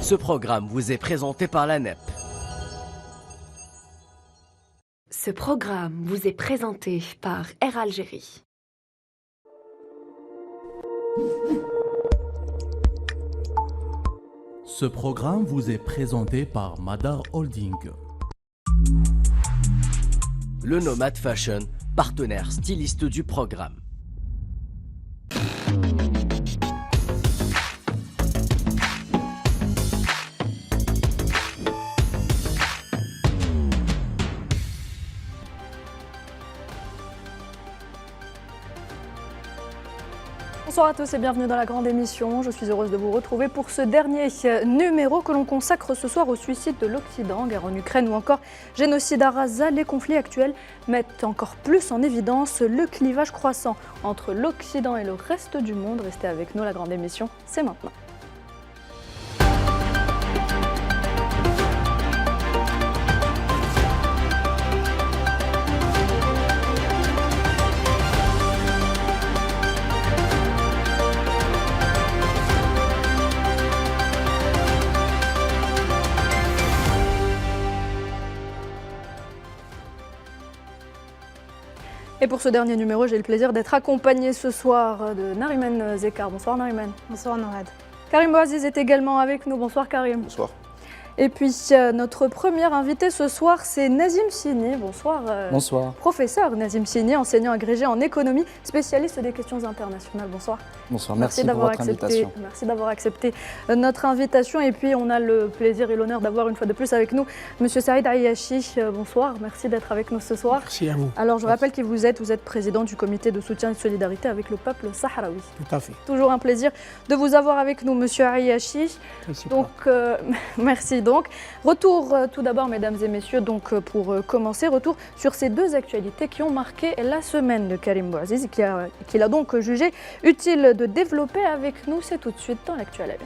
Ce programme vous est présenté par la NEP. Ce programme vous est présenté par Air Algérie. Ce programme vous est présenté par Madar Holding. Le Nomad Fashion, partenaire styliste du programme. Bonsoir à tous et bienvenue dans la grande émission. Je suis heureuse de vous retrouver pour ce dernier numéro que l'on consacre ce soir au suicide de l'Occident, guerre en Ukraine ou encore génocide à Gaza. Les conflits actuels mettent encore plus en évidence le clivage croissant entre l'Occident et le reste du monde. Restez avec nous, la grande émission, c'est maintenant. Et pour ce dernier numéro, j'ai le plaisir d'être accompagnée ce soir de Nariman Zekar. Bonsoir Nariman. Bonsoir Nourad. Karim Bouaziz est également avec nous. Bonsoir Karim. Bonsoir. Et puis notre premier invité ce soir, c'est Nazim Sini. Bonsoir. Bonsoir. Professeur Nazim Sini, enseignant agrégé en économie, spécialiste des questions internationales. Bonsoir. Bonsoir, merci pour votre invitation. Merci d'avoir accepté notre invitation. Et puis on a le plaisir et l'honneur d'avoir une fois de plus avec nous Monsieur Saïd Ayachi. Bonsoir, merci d'être avec nous ce soir. Merci à vous. Alors je rappelle qui vous êtes président du comité de soutien et de solidarité avec le peuple sahraoui. Tout à fait. Toujours un plaisir de vous avoir avec nous, Monsieur Ayachi. Donc merci. Donc, retour tout d'abord, mesdames et messieurs, donc pour commencer, retour sur ces deux actualités qui ont marqué la semaine de Karim Bouaziz, qu'il a donc jugé utile de développer avec nous. C'est tout de suite dans l'actu à la une.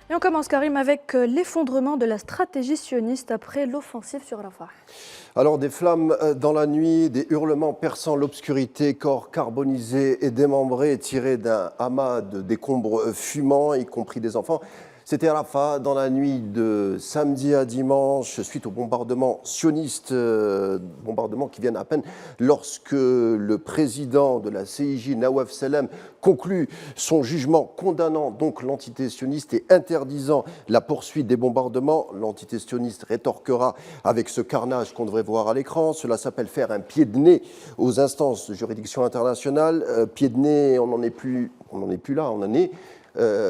Et on commence, Karim, avec l'effondrement de la stratégie sioniste après l'offensive sur Rafah. Alors, des flammes dans la nuit, des hurlements perçant l'obscurité, corps carbonisés et démembrés tirés d'un amas de décombres fumants, y compris des enfants. C'était à Rafah dans la nuit de samedi à dimanche, suite aux bombardements sionistes, bombardements qui viennent à peine lorsque le président de la CIJ, Nawaf Salem, conclut son jugement condamnant donc l'entité sioniste et interdisant la poursuite des bombardements. L'entité sioniste rétorquera avec ce carnage qu'on devrait voir à l'écran. Cela s'appelle faire un pied de nez aux instances de juridiction internationale. Pied de nez, on n'en est plus là, on en est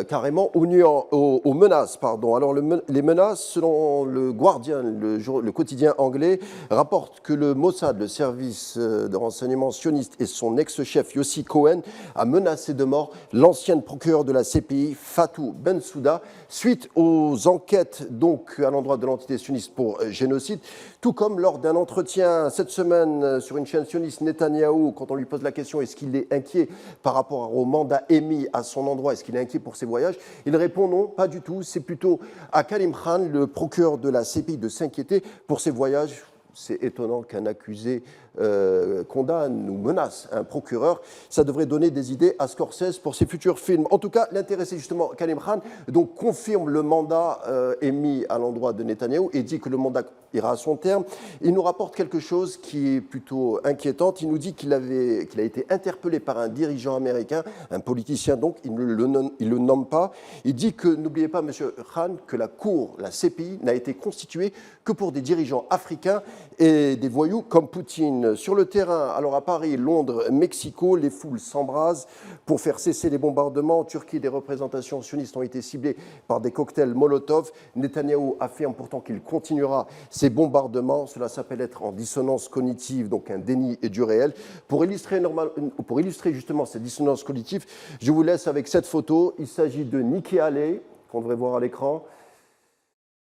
carrément aux menaces. Alors les menaces, selon le Guardian, le quotidien anglais, rapportent que le Mossad, le service de renseignement sioniste, et son ex-chef Yossi Cohen a menacé de mort l'ancienne procureure de la CPI, Fatou Bensouda, suite aux enquêtes donc à l'endroit de l'entité sioniste pour génocide, tout comme lors d'un entretien cette semaine sur une chaîne sioniste, Netanyahou, quand on lui pose la question est-ce qu'il est inquiet par rapport au mandat émis à son endroit, est-ce qu'il est inquiet pour ses voyages, il répond non, pas du tout, c'est plutôt à Karim Khan, le procureur de la CPI, de s'inquiéter pour ses voyages. C'est étonnant qu'un accusé condamne ou menace un procureur. Ça devrait donner des idées à Scorsese pour ses futurs films. En tout cas, l'intéressé justement, Karim Khan, donc confirme le mandat émis à l'endroit de Netanyahou et dit que le mandat ira à son terme. Il nous rapporte quelque chose qui est plutôt inquiétant. Il nous dit qu'il a été interpellé par un dirigeant américain, un politicien donc, il ne le nomme pas. Il dit que, n'oubliez pas, Monsieur Khan, que la CPI, n'a été constituée que pour des dirigeants africains et des voyous comme Poutine. Sur le terrain, alors à Paris, Londres, Mexico, les foules s'embrasent pour faire cesser les bombardements. En Turquie, des représentations sionistes ont été ciblées par des cocktails Molotov. Netanyahou affirme pourtant qu'il continuera ces bombardements. Cela s'appelle être en dissonance cognitive, donc un déni du réel. Pour illustrer justement cette dissonance cognitive, je vous laisse avec cette photo. Il s'agit de Nikki Haley, qu'on devrait voir à l'écran.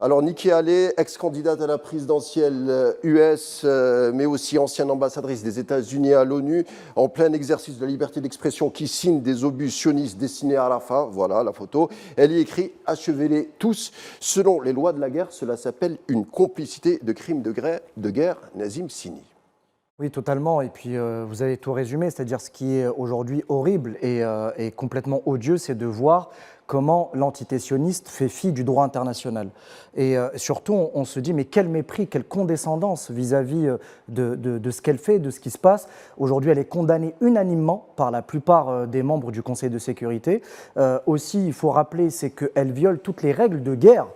Alors Nikki Haley, ex-candidate à la présidentielle US, mais aussi ancienne ambassadrice des États-Unis à l'ONU, en plein exercice de la liberté d'expression, qui signe des obus sionistes destinés à Rafah. Voilà la photo. Elle y écrit « Achevez-les tous ». Selon les lois de la guerre, cela s'appelle une complicité de crimes de guerre. Nazim Sini. Oui, totalement. Et puis, vous avez tout résumé, c'est-à-dire ce qui est aujourd'hui horrible et complètement odieux, c'est de voir comment l'entité sioniste fait fi du droit international. Et surtout, on se dit, mais quel mépris, quelle condescendance vis-à-vis de ce qu'elle fait, de ce qui se passe. Aujourd'hui, elle est condamnée unanimement par la plupart des membres du Conseil de sécurité. Aussi, il faut rappeler, c'est qu'elle viole toutes les règles de guerre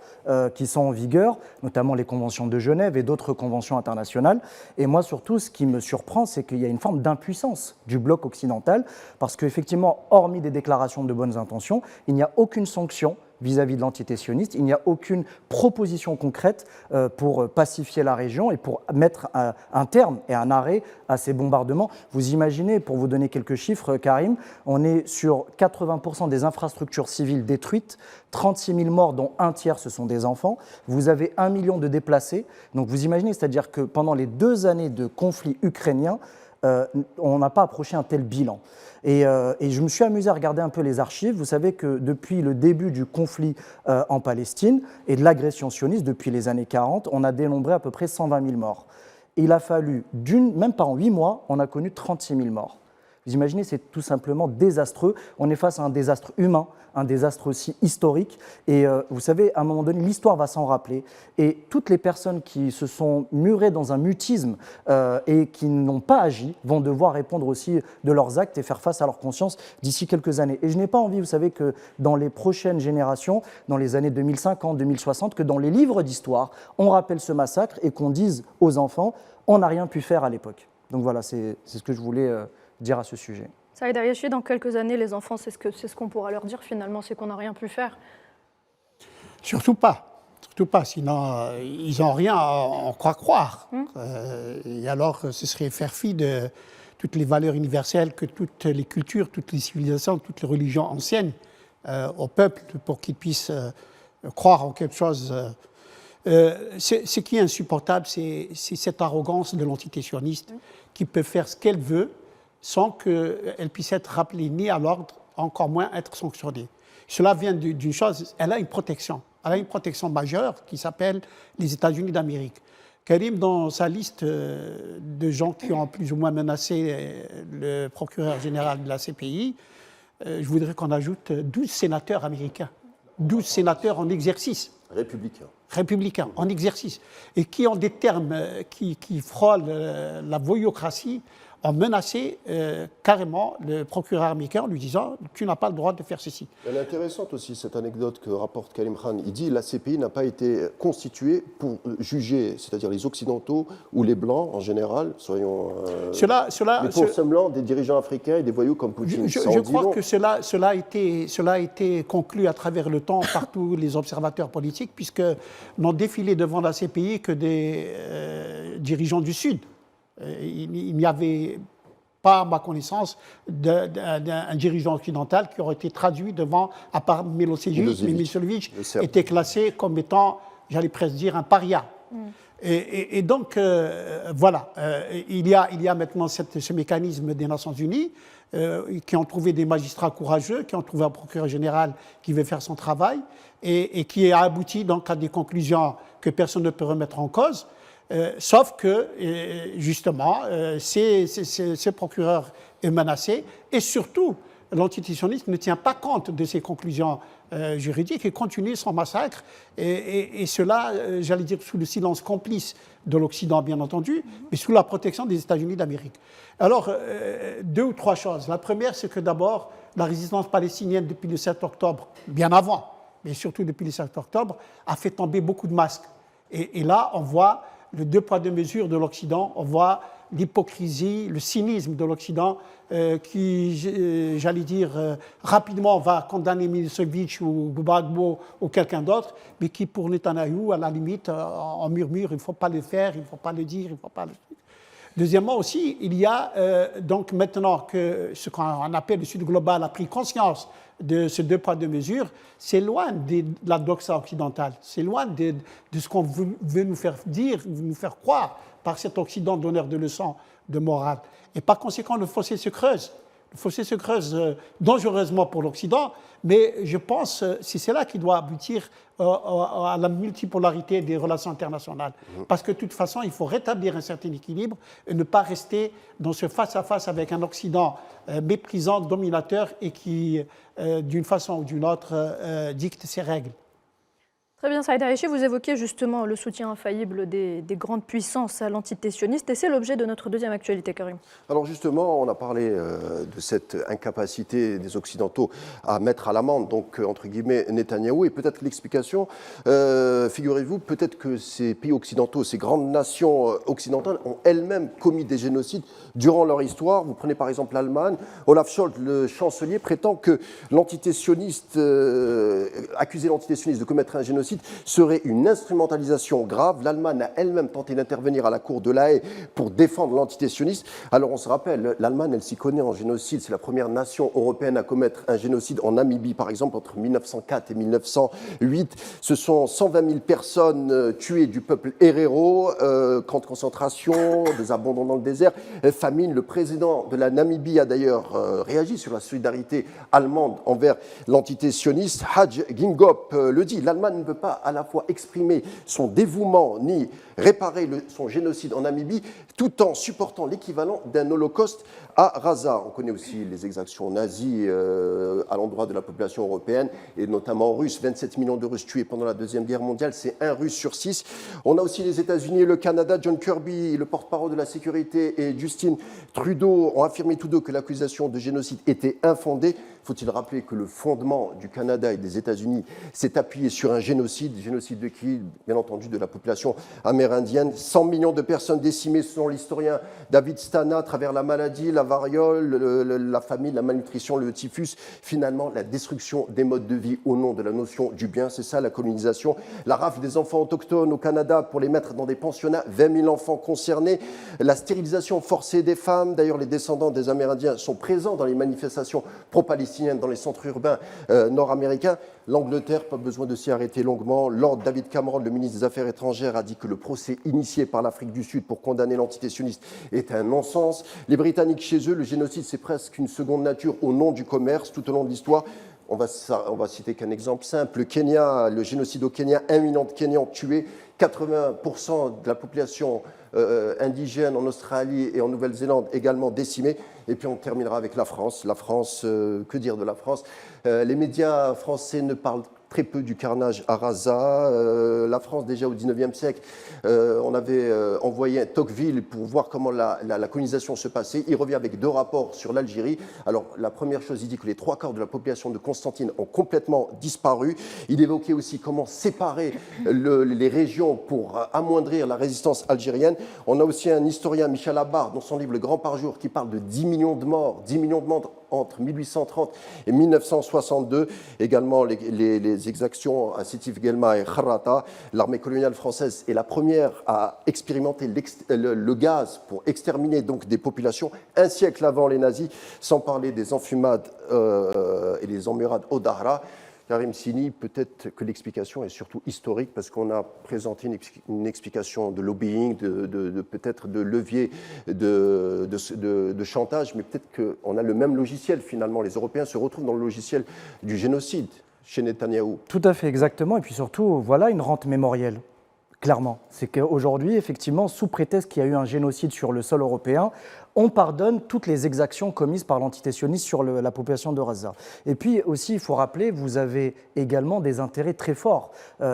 qui sont en vigueur, notamment les conventions de Genève et d'autres conventions internationales. Et moi, surtout, ce qui me surprend, c'est qu'il y a une forme d'impuissance du bloc occidental, parce qu'effectivement, hormis des déclarations de bonnes intentions, il n'y a aucune sanction vis-à-vis de l'entité sioniste, il n'y a aucune proposition concrète pour pacifier la région et pour mettre un terme et un arrêt à ces bombardements. Vous imaginez, pour vous donner quelques chiffres, Karim, on est sur 80% des infrastructures civiles détruites, 36 000 morts dont un tiers ce sont des enfants, vous avez 1 million de déplacés. Donc vous imaginez, c'est-à-dire que pendant les 2 années de conflit ukrainien, on n'a pas approché un tel bilan. Et je me suis amusé à regarder un peu les archives. Vous savez que depuis le début du conflit en Palestine et de l'agression sioniste, depuis les années 40, on a dénombré à peu près 120 000 morts. Et il a fallu, même pas en 8 mois, on a connu 36 000 morts. Vous imaginez, c'est tout simplement désastreux. On est face à un désastre humain, un désastre aussi historique. Et vous savez, à un moment donné, l'histoire va s'en rappeler. Et toutes les personnes qui se sont murées dans un mutisme et qui n'ont pas agi vont devoir répondre aussi de leurs actes et faire face à leur conscience d'ici quelques années. Et je n'ai pas envie, vous savez, que dans les prochaines générations, dans les années 2050, 2060, que dans les livres d'histoire, on rappelle ce massacre et qu'on dise aux enfants, on n'a rien pu faire à l'époque. Donc voilà, c'est ce que je voulais dire à ce sujet. Saïd Ariachi, dans quelques années, les enfants, c'est ce qu'on pourra leur dire finalement, c'est qu'on n'a rien pu faire. Surtout pas, sinon ils n'ont rien à en croire. Et alors, ce serait faire fi de toutes les valeurs universelles que toutes les cultures, toutes les civilisations, toutes les religions anciennes au peuple pour qu'ils puissent croire en quelque chose. Ce qui est insupportable, c'est cette arrogance de l'entité sioniste qui peut faire ce qu'elle veut sans qu'elle puisse être rappelée ni à l'ordre, encore moins être sanctionnée. Cela vient d'une chose, elle a une protection. Elle a une protection majeure qui s'appelle les États-Unis d'Amérique. Karim, dans sa liste de gens qui ont plus ou moins menacé le procureur général de la CPI, je voudrais qu'on ajoute 12 sénateurs américains, 12 sénateurs en exercice. Républicains, en exercice, et qui ont des termes qui frôlent la voyoucratie, ont menacé carrément le procureur américain en lui disant « tu n'as pas le droit de faire ceci ». Elle est intéressante aussi, cette anecdote que rapporte Karim Khan. Il dit « la CPI n'a pas été constituée pour juger, c'est-à-dire les Occidentaux ou les Blancs en général, soyons... mais pour seulement des dirigeants africains et des voyous comme Poutine ». Je crois que cela a été conclu à travers le temps par tous les observateurs politiques, puisque n'ont défilé devant la CPI que des dirigeants du Sud. Il n'y avait pas, à ma connaissance, d'un dirigeant occidental qui aurait été traduit devant, à part Milosevic. Mais Milosevic était classé comme étant, j'allais presque dire, un paria. Et donc, voilà, il y a maintenant ce mécanisme des Nations Unies qui ont trouvé des magistrats courageux, qui ont trouvé un procureur général qui veut faire son travail et qui a abouti donc à des conclusions que personne ne peut remettre en cause. Sauf que, justement, ce procureur est menacé et surtout, l'entité sioniste ne tient pas compte de ces conclusions juridiques et continue son massacre. Et cela, j'allais dire, sous le silence complice de l'Occident, bien entendu, mais sous la protection des États-Unis d'Amérique. Alors, 2 ou 3 choses. La première, c'est que d'abord, la résistance palestinienne depuis le 7 octobre, bien avant, mais surtout depuis le 7 octobre, a fait tomber beaucoup de masques. Et là, on voit le 2 poids 2 mesures de l'Occident, on voit l'hypocrisie, le cynisme de l'Occident qui, j'allais dire, rapidement va condamner Milosevic ou Gbagbo ou quelqu'un d'autre, mais qui, pour Netanyahou, à la limite, en murmure, il ne faut pas le faire, il ne faut pas le dire, il ne faut pas le dire. Deuxièmement aussi, il y a donc maintenant que ce qu'on appelle le Sud global a pris conscience de ce 2 poids 2 mesures, c'est loin de la doxa occidentale, c'est loin de ce qu'on veut nous faire dire, nous faire croire par cet Occident donneur de leçons de morale. Et par conséquent, le fossé se creuse. Le fossé se creuse dangereusement pour l'Occident, mais je pense que c'est là qui doit aboutir à la multipolarité des relations internationales. Parce que de toute façon, il faut rétablir un certain équilibre et ne pas rester dans ce face-à-face avec un Occident méprisant, dominateur et qui, d'une façon ou d'une autre, dicte ses règles. Très bien, Saïd Haïchi, vous évoquez justement le soutien infaillible des grandes puissances à l'entité sioniste, et c'est l'objet de notre deuxième actualité, Karim. Alors justement, on a parlé de cette incapacité des Occidentaux à mettre à l'amende, donc entre guillemets, Netanyahou, et peut-être l'explication, figurez-vous, peut-être que ces pays occidentaux, ces grandes nations occidentales ont elles-mêmes commis des génocides durant leur histoire. Vous prenez par exemple l'Allemagne, Olaf Scholz, le chancelier, prétend que l'entité sioniste, accuser l'entité sioniste de commettre un génocide, serait une instrumentalisation grave. L'Allemagne a elle-même tenté d'intervenir à la Cour de la Haye pour défendre l'entité sioniste. Alors on se rappelle, l'Allemagne, elle s'y connaît en génocide. C'est la première nation européenne à commettre un génocide en Namibie, par exemple, entre 1904 et 1908. Ce sont 120 000 personnes tuées du peuple Herero, camps de concentration, des abandons dans le désert, famine. Le président de la Namibie a d'ailleurs réagi sur la solidarité allemande envers l'entité sioniste. Hadj Gingop le dit, l'Allemagne ne peut pas à la fois exprimer son dévouement ni réparer son génocide en Namibie tout en supportant l'équivalent d'un holocauste à Raza. On connaît aussi les exactions nazies à l'endroit de la population européenne et notamment russe. 27 millions de Russes tués pendant la Deuxième Guerre mondiale, c'est 1 Russe sur 6. On a aussi les États-Unis et le Canada. John Kirby, le porte-parole de la sécurité, et Justin Trudeau ont affirmé tous deux que l'accusation de génocide était infondée. Faut-il rappeler que le fondement du Canada et des États-Unis s'est appuyé sur un génocide de qui? Bien entendu, de la population amérindienne. 100 millions de personnes décimées selon l'historien David Stana à travers la maladie, la variole, la famine, la malnutrition, le typhus. Finalement, la destruction des modes de vie au nom de la notion du bien, c'est ça la colonisation. La rafle des enfants autochtones au Canada pour les mettre dans des pensionnats, 20 000 enfants concernés. La stérilisation forcée des femmes. D'ailleurs, les descendants des Amérindiens sont présents dans les manifestations pro-palestiniennes dans les centres urbains nord-américains. L'Angleterre, pas besoin de s'y arrêter longuement. Lord David Cameron, le ministre des Affaires étrangères, a dit que le procès initié par l'Afrique du Sud pour condamner l'entité sioniste est un non-sens. Les Britanniques, chez eux, le génocide, c'est presque une seconde nature au nom du commerce tout au long de l'histoire. On va citer qu'un exemple simple. Le Kenya, le génocide au Kenya, 1 million de Kenyans tués, 80% de la population indigène en Australie et en Nouvelle-Zélande également décimée. Et puis on terminera avec la France. La France, que dire de la France? Les médias français ne parlent très peu du carnage à Raza. La France, déjà au XIXe siècle, on avait envoyé Tocqueville pour voir comment la colonisation se passait. Il revient avec 2 rapports sur l'Algérie. Alors, la première chose, il dit que les 3/4 de la population de Constantine ont complètement disparu. Il évoquait aussi comment séparer les régions pour amoindrir la résistance algérienne. On a aussi un historien, Michel Abar, dans son livre Le Grand Parjour, qui parle de 10 millions de morts entre 1830 et 1962. Également, les exactions à Sétif Guelma et Kharrata. L'armée coloniale française est la première à expérimenter le gaz pour exterminer donc des populations un siècle avant les nazis, sans parler des enfumades et des emmurades au Dahra. Karim Sini, peut-être que l'explication est surtout historique parce qu'on a présenté une explication de lobbying, peut-être de levier de chantage, mais peut-être qu'on a le même logiciel finalement. Les Européens se retrouvent dans le logiciel du génocide chez Netanyahou. Tout à fait, exactement. Et puis surtout, voilà une rente mémorielle. Clairement, c'est qu'aujourd'hui, effectivement, sous prétexte qu'il y a eu un génocide sur le sol européen, on pardonne toutes les exactions commises par l'entité sioniste sur la population de Gaza. Et puis aussi, il faut rappeler, vous avez également des intérêts très forts.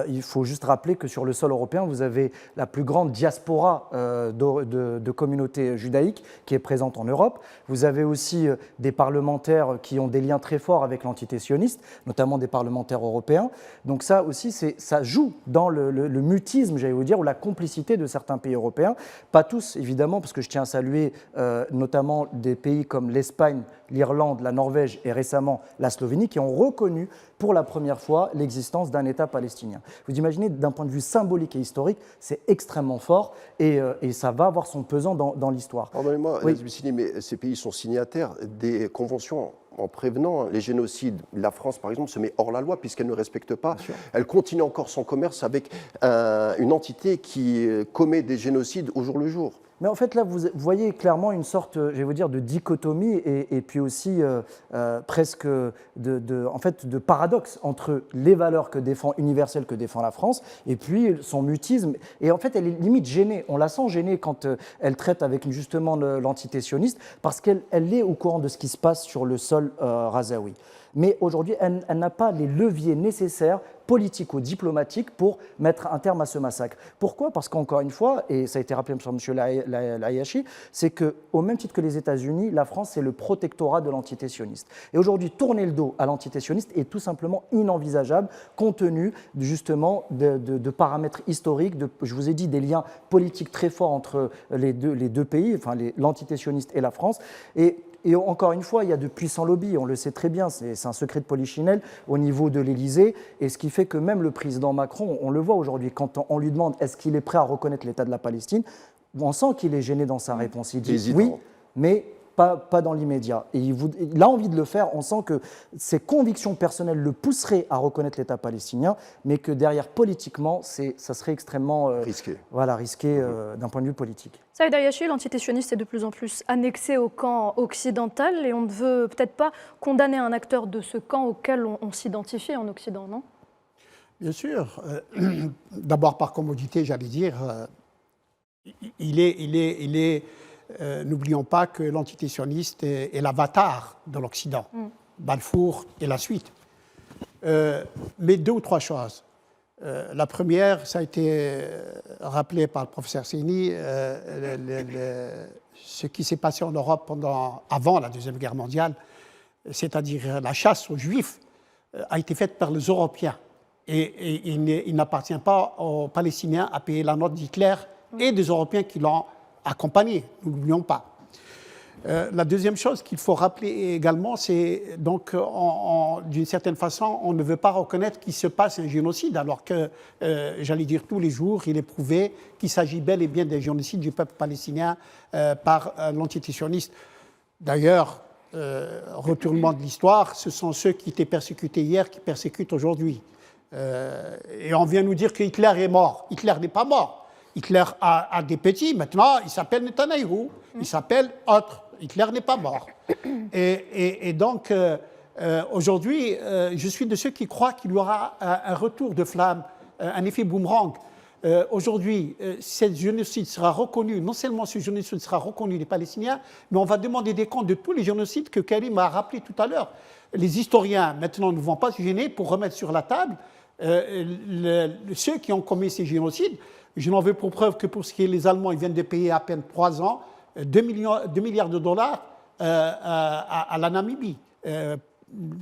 Il faut juste rappeler que sur le sol européen, vous avez la plus grande diaspora de communautés judaïques qui est présente en Europe. Vous avez aussi des parlementaires qui ont des liens très forts avec l'entité sioniste, notamment des parlementaires européens. Donc ça aussi, ça joue dans le mutisme, j'allais vous dire, ou la complicité de certains pays européens. Pas tous, évidemment, parce que je tiens à saluer notamment des pays comme l'Espagne, l'Irlande, la Norvège et récemment la Slovénie, qui ont reconnu pour la première fois l'existence d'un État palestinien. Vous imaginez, d'un point de vue symbolique et historique, c'est extrêmement fort et ça va avoir son pesant dans l'histoire. Pardonnez-moi, oui. Mais ces pays sont signataires des conventions en prévenant les génocides. La France, par exemple, se met hors la loi puisqu'elle ne respecte pas. Elle continue encore son commerce avec une entité qui commet des génocides au jour le jour. Mais en fait, là, vous voyez clairement une sorte, je vais vous dire, de dichotomie et puis aussi presque en fait, de paradoxe entre les valeurs universelles que défend la France et puis son mutisme. Et en fait, elle est limite gênée. On la sent gênée quand elle traite avec justement l'entité sioniste parce qu'elle est au courant de ce qui se passe sur le sol razaoui. Mais aujourd'hui, elle n'a pas les leviers nécessaires politico-diplomatiques pour mettre un terme à ce massacre. Pourquoi ? Parce qu'encore une fois, et ça a été rappelé par M. Layachi, c'est qu'au même titre que les États-Unis, la France, c'est le protectorat de l'entité sioniste. Et aujourd'hui, tourner le dos à l'entité sioniste est tout simplement inenvisageable, compte tenu justement de paramètres historiques, je vous ai dit, des liens politiques très forts entre les deux pays, enfin l'entité sioniste et la France. Et encore une fois, il y a de puissants lobbies, on le sait très bien, c'est un secret de polichinelle au niveau de l'Élysée, et ce qui fait que même le président Macron, on le voit aujourd'hui, quand on lui demande est-ce qu'il est prêt à reconnaître l'État de la Palestine, on sent qu'il est gêné dans sa réponse. Il dit oui, mais pas dans l'immédiat. Et il a envie de le faire, on sent que ses convictions personnelles le pousseraient à reconnaître l'État palestinien, mais que derrière, politiquement, ça serait extrêmement risqué d'un point de vue politique. Saïd Ayachi, l'entité sioniste est de plus en plus annexée au camp occidental et on ne veut peut-être pas condamner un acteur de ce camp auquel on s'identifie en Occident, non ? Bien sûr. D'abord, par commodité, j'allais dire, n'oublions pas que l'entité sioniste est l'avatar de l'Occident, Balfour et la suite. Mais deux ou trois choses. La première, ça a été rappelé par le professeur Séni, ce qui s'est passé en Europe avant la Deuxième Guerre mondiale, c'est-à-dire la chasse aux Juifs, a été faite par les Européens. Et il n'appartient pas aux Palestiniens à payer la note d'Hitler et des Européens qui l'ont accompagné, nous n'oublions pas. La deuxième chose qu'il faut rappeler également, c'est donc, d'une certaine façon, on ne veut pas reconnaître qu'il se passe un génocide, alors que, j'allais dire tous les jours, il est prouvé qu'il s'agit bel et bien d'un génocide du peuple palestinien par l'entité sioniste. D'ailleurs, retournement de l'histoire, ce sont ceux qui étaient persécutés hier qui persécutent aujourd'hui. Et on vient nous dire que Hitler est mort. Hitler n'est pas mort. Hitler a des petits, maintenant, il s'appelle Netanyahou, il s'appelle autre. Hitler n'est pas mort. Et donc, aujourd'hui, je suis de ceux qui croient qu'il y aura un retour de flamme, un effet boomerang. Aujourd'hui, ce génocide sera reconnu, non seulement ce génocide sera reconnu des Palestiniens, mais on va demander des comptes de tous les génocides que Karim a rappelé tout à l'heure. Les historiens, maintenant, ne vont pas se gêner pour remettre sur la table ceux qui ont commis ces génocides. Je n'en veux pour preuve que pour ce qui est les Allemands, ils viennent de payer à peine 3 ans 2 milliards de dollars à la Namibie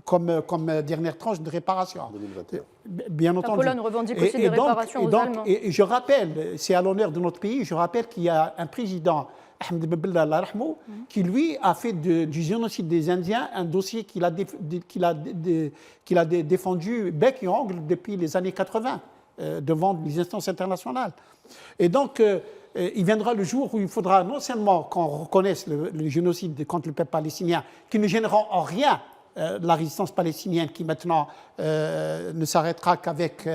comme dernière tranche de réparation. En 2021. Bien entendu. La Pologne revendique aussi des réparations aux Allemands. Et je rappelle, c'est à l'honneur de notre pays, je rappelle qu'il y a un président, Ahmed Ben Allah Rahmou, qui lui a fait du génocide des Indiens un dossier qu'il a défendu bec et ongle depuis les années 80 devant les instances internationales. Et donc, il viendra le jour où il faudra non seulement qu'on reconnaisse le génocide contre le peuple palestinien, qui ne gênera en rien la résistance palestinienne, qui maintenant ne s'arrêtera qu'avec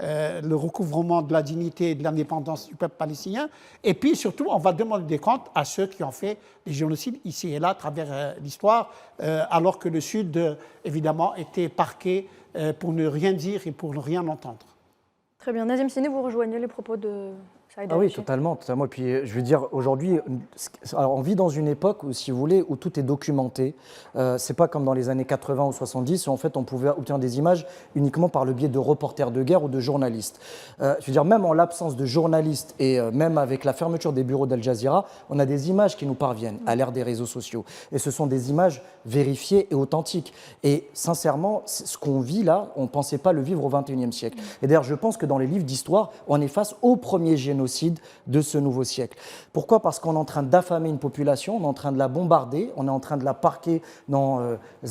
le recouvrement de la dignité et de l'indépendance du peuple palestinien. Et puis surtout, on va demander des comptes à ceux qui ont fait des génocides ici et là à travers l'histoire, alors que le Sud, évidemment, était parqué pour ne rien dire et pour ne rien entendre. Très bien. Nazim Sini, vous rejoignez les propos de Saïd Ayachi ? Ah oui, totalement. Et puis, je veux dire, aujourd'hui, on vit dans une époque où, si vous voulez, où tout est documenté. C'est pas comme dans les années 80 ou 70, où en fait, on pouvait obtenir des images uniquement par le biais de reporters de guerre ou de journalistes. Je veux dire, même en l'absence de journalistes et même avec la fermeture des bureaux d'Al Jazeera, on a des images qui nous parviennent à l'ère des réseaux sociaux. Et ce sont des images vérifiées et authentiques. Et sincèrement, ce qu'on vit là, on ne pensait pas le vivre au XXIe siècle. Et d'ailleurs, je pense que dans les livres d'histoire, on est face au premier génocide de ce nouveau siècle. Pourquoi ? Parce qu'on est en train d'affamer une population, on est en train de la bombarder, on est en train de la parquer dans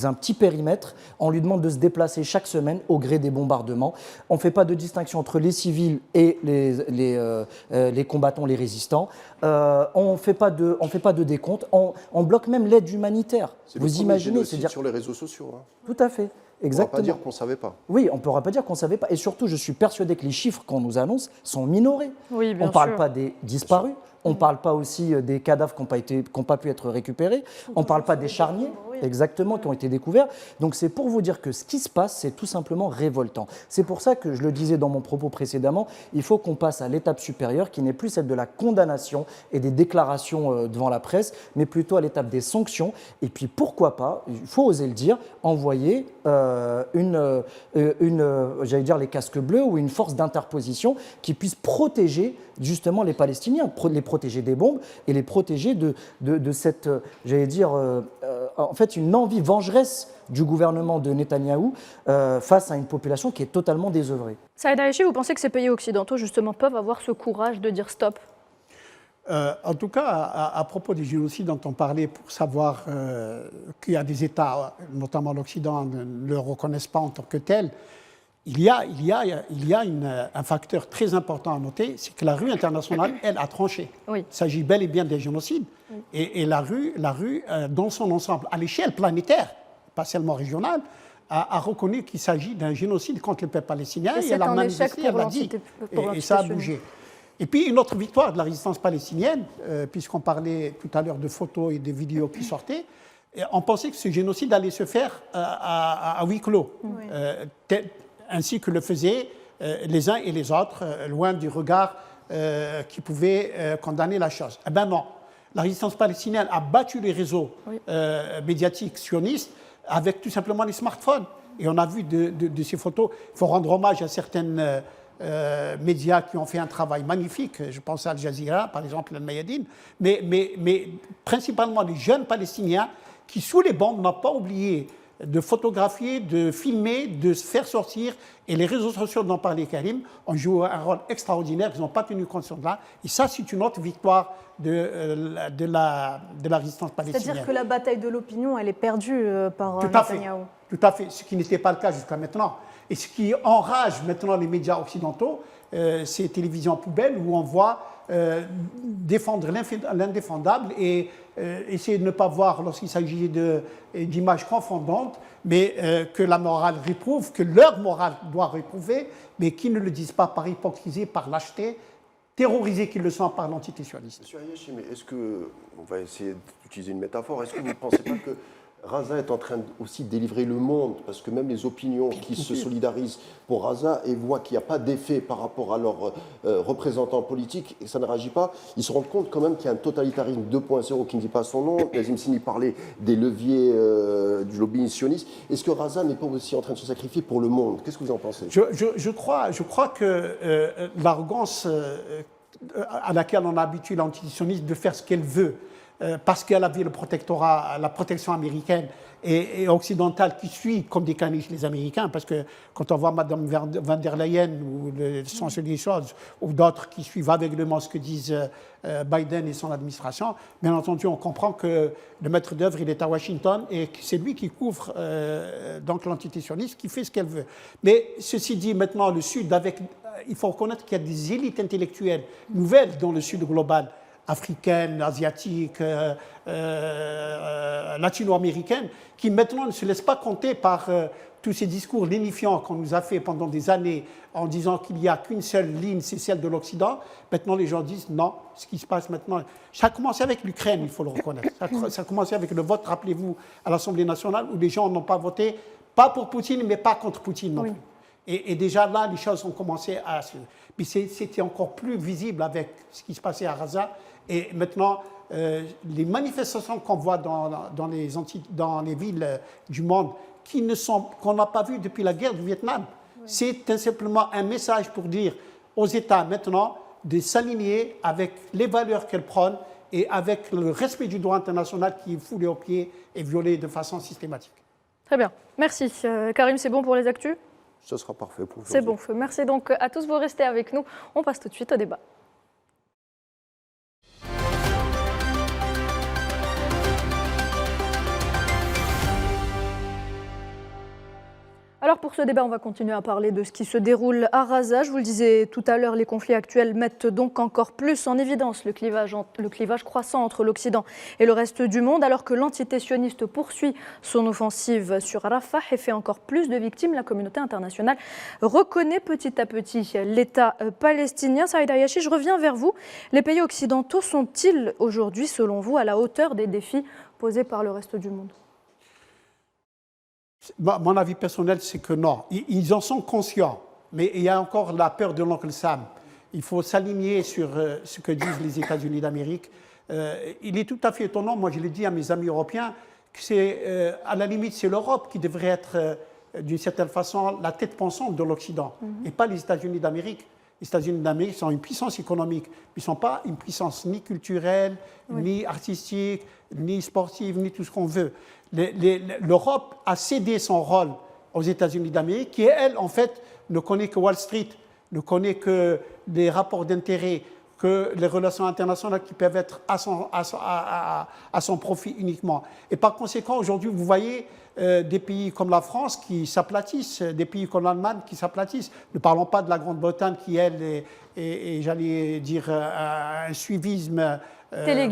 un petit périmètre, on lui demande de se déplacer chaque semaine au gré des bombardements. On ne fait pas de distinction entre les civils et les combattants, les résistants. On ne fait pas de décompte, on bloque même l'aide humanitaire. Vous imaginez, c'est-à-dire sur les réseaux sociaux. Hein. Tout à fait. Exactement. On ne pourra pas dire qu'on ne savait pas. Oui, on ne pourra pas dire qu'on ne savait pas. Et surtout, je suis persuadé que les chiffres qu'on nous annonce sont minorés. Oui, bien on ne parle sûr. pas des disparus, On ne parle pas aussi des cadavres qui n'ont pas pu être récupérés. On ne parle pas des charniers, exactement, qui ont été découverts. Donc c'est pour vous dire que ce qui se passe, c'est tout simplement révoltant. C'est pour ça que je le disais dans mon propos précédemment, il faut qu'on passe à l'étape supérieure, qui n'est plus celle de la condamnation et des déclarations devant la presse, mais plutôt à l'étape des sanctions. Et puis pourquoi pas, il faut oser le dire, envoyer j'allais dire les casques bleus ou une force d'interposition qui puisse protéger justement les Palestiniens, les protéger des bombes et les protéger de cette, j'allais dire, en fait une envie vengeresse du gouvernement de Netanyahou face à une population qui est totalement désœuvrée. Saïd Haïchi, vous pensez que ces pays occidentaux justement peuvent avoir ce courage de dire stop? En tout cas, à propos des génocides dont on parlait, pour savoir qu'il y a des États, notamment l'Occident, ne le reconnaissent pas en tant que tel, il y a un facteur très important à noter, c'est que la rue internationale, elle, a tranché. Oui. Il s'agit bel et bien des génocides. Oui. Et la rue dans son ensemble, à l'échelle planétaire, pas seulement régionale, a reconnu qu'il s'agit d'un génocide contre le peuple palestinien. Et c'est un échec pour l'entité. Et ça a bougé. Et puis une autre victoire de la résistance palestinienne, puisqu'on parlait tout à l'heure de photos et de vidéos qui sortaient, on pensait que ce génocide allait se faire à huis clos, ainsi que le faisaient les uns et les autres, loin du regard qui pouvait condamner la chose. Eh bien non, la résistance palestinienne a battu les réseaux médiatiques sionistes avec tout simplement les smartphones. Et on a vu de ces photos, il faut rendre hommage à certaines médias qui ont fait un travail magnifique, je pense à Al Jazeera, par exemple, Al-Mayadeen, mais principalement les jeunes Palestiniens qui, sous les bombes, n'ont pas oublié de photographier, de filmer, de se faire sortir. Et les réseaux sociaux dont parlait Karim ont joué un rôle extraordinaire, ils n'ont pas tenu compte de cela. Et ça, c'est une autre victoire de la résistance palestinienne. C'est-à-dire que la bataille de l'opinion, elle est perdue par Netanyahou. Tout à fait, ce qui n'était pas le cas jusqu'à maintenant. Et ce qui enrage maintenant les médias occidentaux, c'est télévisions poubelles où on voit défendre l'indéfendable et essayer de ne pas voir lorsqu'il s'agit d'images confondantes, mais que la morale réprouve, que leur morale doit réprouver, mais qu'ils ne le disent pas par hypocrisie, par lâcheté, terrorisés qu'ils le sont par l'entité sioniste. Monsieur Haïchi, mais est-ce que, on va essayer d'utiliser une métaphore, est-ce que vous ne pensez pas que Raza est en train aussi de délivrer le monde, parce que même les opinions qui se solidarisent pour Raza et voient qu'il n'y a pas d'effet par rapport à leurs représentants politiques, et ça ne réagit pas, ils se rendent compte quand même qu'il y a un totalitarisme 2.0 qui ne dit pas son nom. Nazim Sini parlait des leviers du lobbying sioniste. Est-ce que Raza n'est pas aussi en train de se sacrifier pour le monde? Qu'est-ce que vous en pensez? Je crois que l'arrogance à laquelle on a habitué l'antisioniste de faire ce qu'elle veut, parce qu'elle avait le protectorat, la protection américaine et occidentale qui suit comme des caniches les Américains, parce que quand on voit Mme van der Leyen ou le chancelier Scholz ou d'autres qui suivent aveuglément ce que disent Biden et son administration, bien entendu on comprend que le maître d'œuvre il est à Washington et que c'est lui qui couvre donc l'entité sioniste qui fait ce qu'elle veut. Mais ceci dit, maintenant le Sud, il faut reconnaître qu'il y a des élites intellectuelles nouvelles dans le Sud global, africaines, asiatiques, latino-américaines, qui maintenant ne se laissent pas compter par tous ces discours lénifiants qu'on nous a fait pendant des années en disant qu'il n'y a qu'une seule ligne, c'est celle de l'Occident. Maintenant, les gens disent non, ce qui se passe maintenant. Ça a commencé avec l'Ukraine, il faut le reconnaître. Ça a commencé avec le vote, rappelez-vous, à l'Assemblée nationale, où les gens n'ont pas voté, pas pour Poutine, mais pas contre Poutine non plus. Et déjà là, les choses ont commencé à se... Puis c'était encore plus visible avec ce qui se passait à Gaza. Et maintenant, les manifestations qu'on voit dans les villes du monde, qu'on n'a pas vues depuis la guerre du Vietnam, c'est simplement un message pour dire aux États maintenant de s'aligner avec les valeurs qu'elles prônent et avec le respect du droit international qui est foulé aux pieds et violé de façon systématique. Très bien. Merci. Karim, c'est bon pour les actus? Ce sera parfait pour vous. C'est bon. Merci donc à tous. Vous restez avec nous. On passe tout de suite au débat. Alors pour ce débat, on va continuer à parler de ce qui se déroule à Gaza. Je vous le disais tout à l'heure, les conflits actuels mettent donc encore plus en évidence le clivage croissant entre l'Occident et le reste du monde, alors que l'entité sioniste poursuit son offensive sur Rafah et fait encore plus de victimes. La communauté internationale reconnaît petit à petit l'État palestinien. Saïd Ayachi, je reviens vers vous. Les pays occidentaux sont-ils aujourd'hui, selon vous, à la hauteur des défis posés par le reste du monde ? Mon avis personnel, c'est que non. Ils en sont conscients, mais il y a encore la peur de l'oncle Sam. Il faut s'aligner sur ce que disent les États-Unis d'Amérique. Il est tout à fait étonnant, moi je l'ai dit à mes amis européens, que c'est, à la limite, c'est l'Europe qui devrait être, d'une certaine façon, la tête pensante de l'Occident, et pas les États-Unis d'Amérique. Les États-Unis d'Amérique sont une puissance économique, mais ils ne sont pas une puissance ni culturelle, ni artistique, ni sportive, ni tout ce qu'on veut. L'Europe a cédé son rôle aux États-Unis d'Amérique, qui, elle, en fait, ne connaît que Wall Street, ne connaît que les rapports d'intérêt, que les relations internationales qui peuvent être à son profit uniquement. Et par conséquent, aujourd'hui, vous voyez des pays comme la France qui s'aplatissent, des pays comme l'Allemagne qui s'aplatissent. Ne parlons pas de la Grande-Bretagne qui, elle, est j'allais dire, un suivisme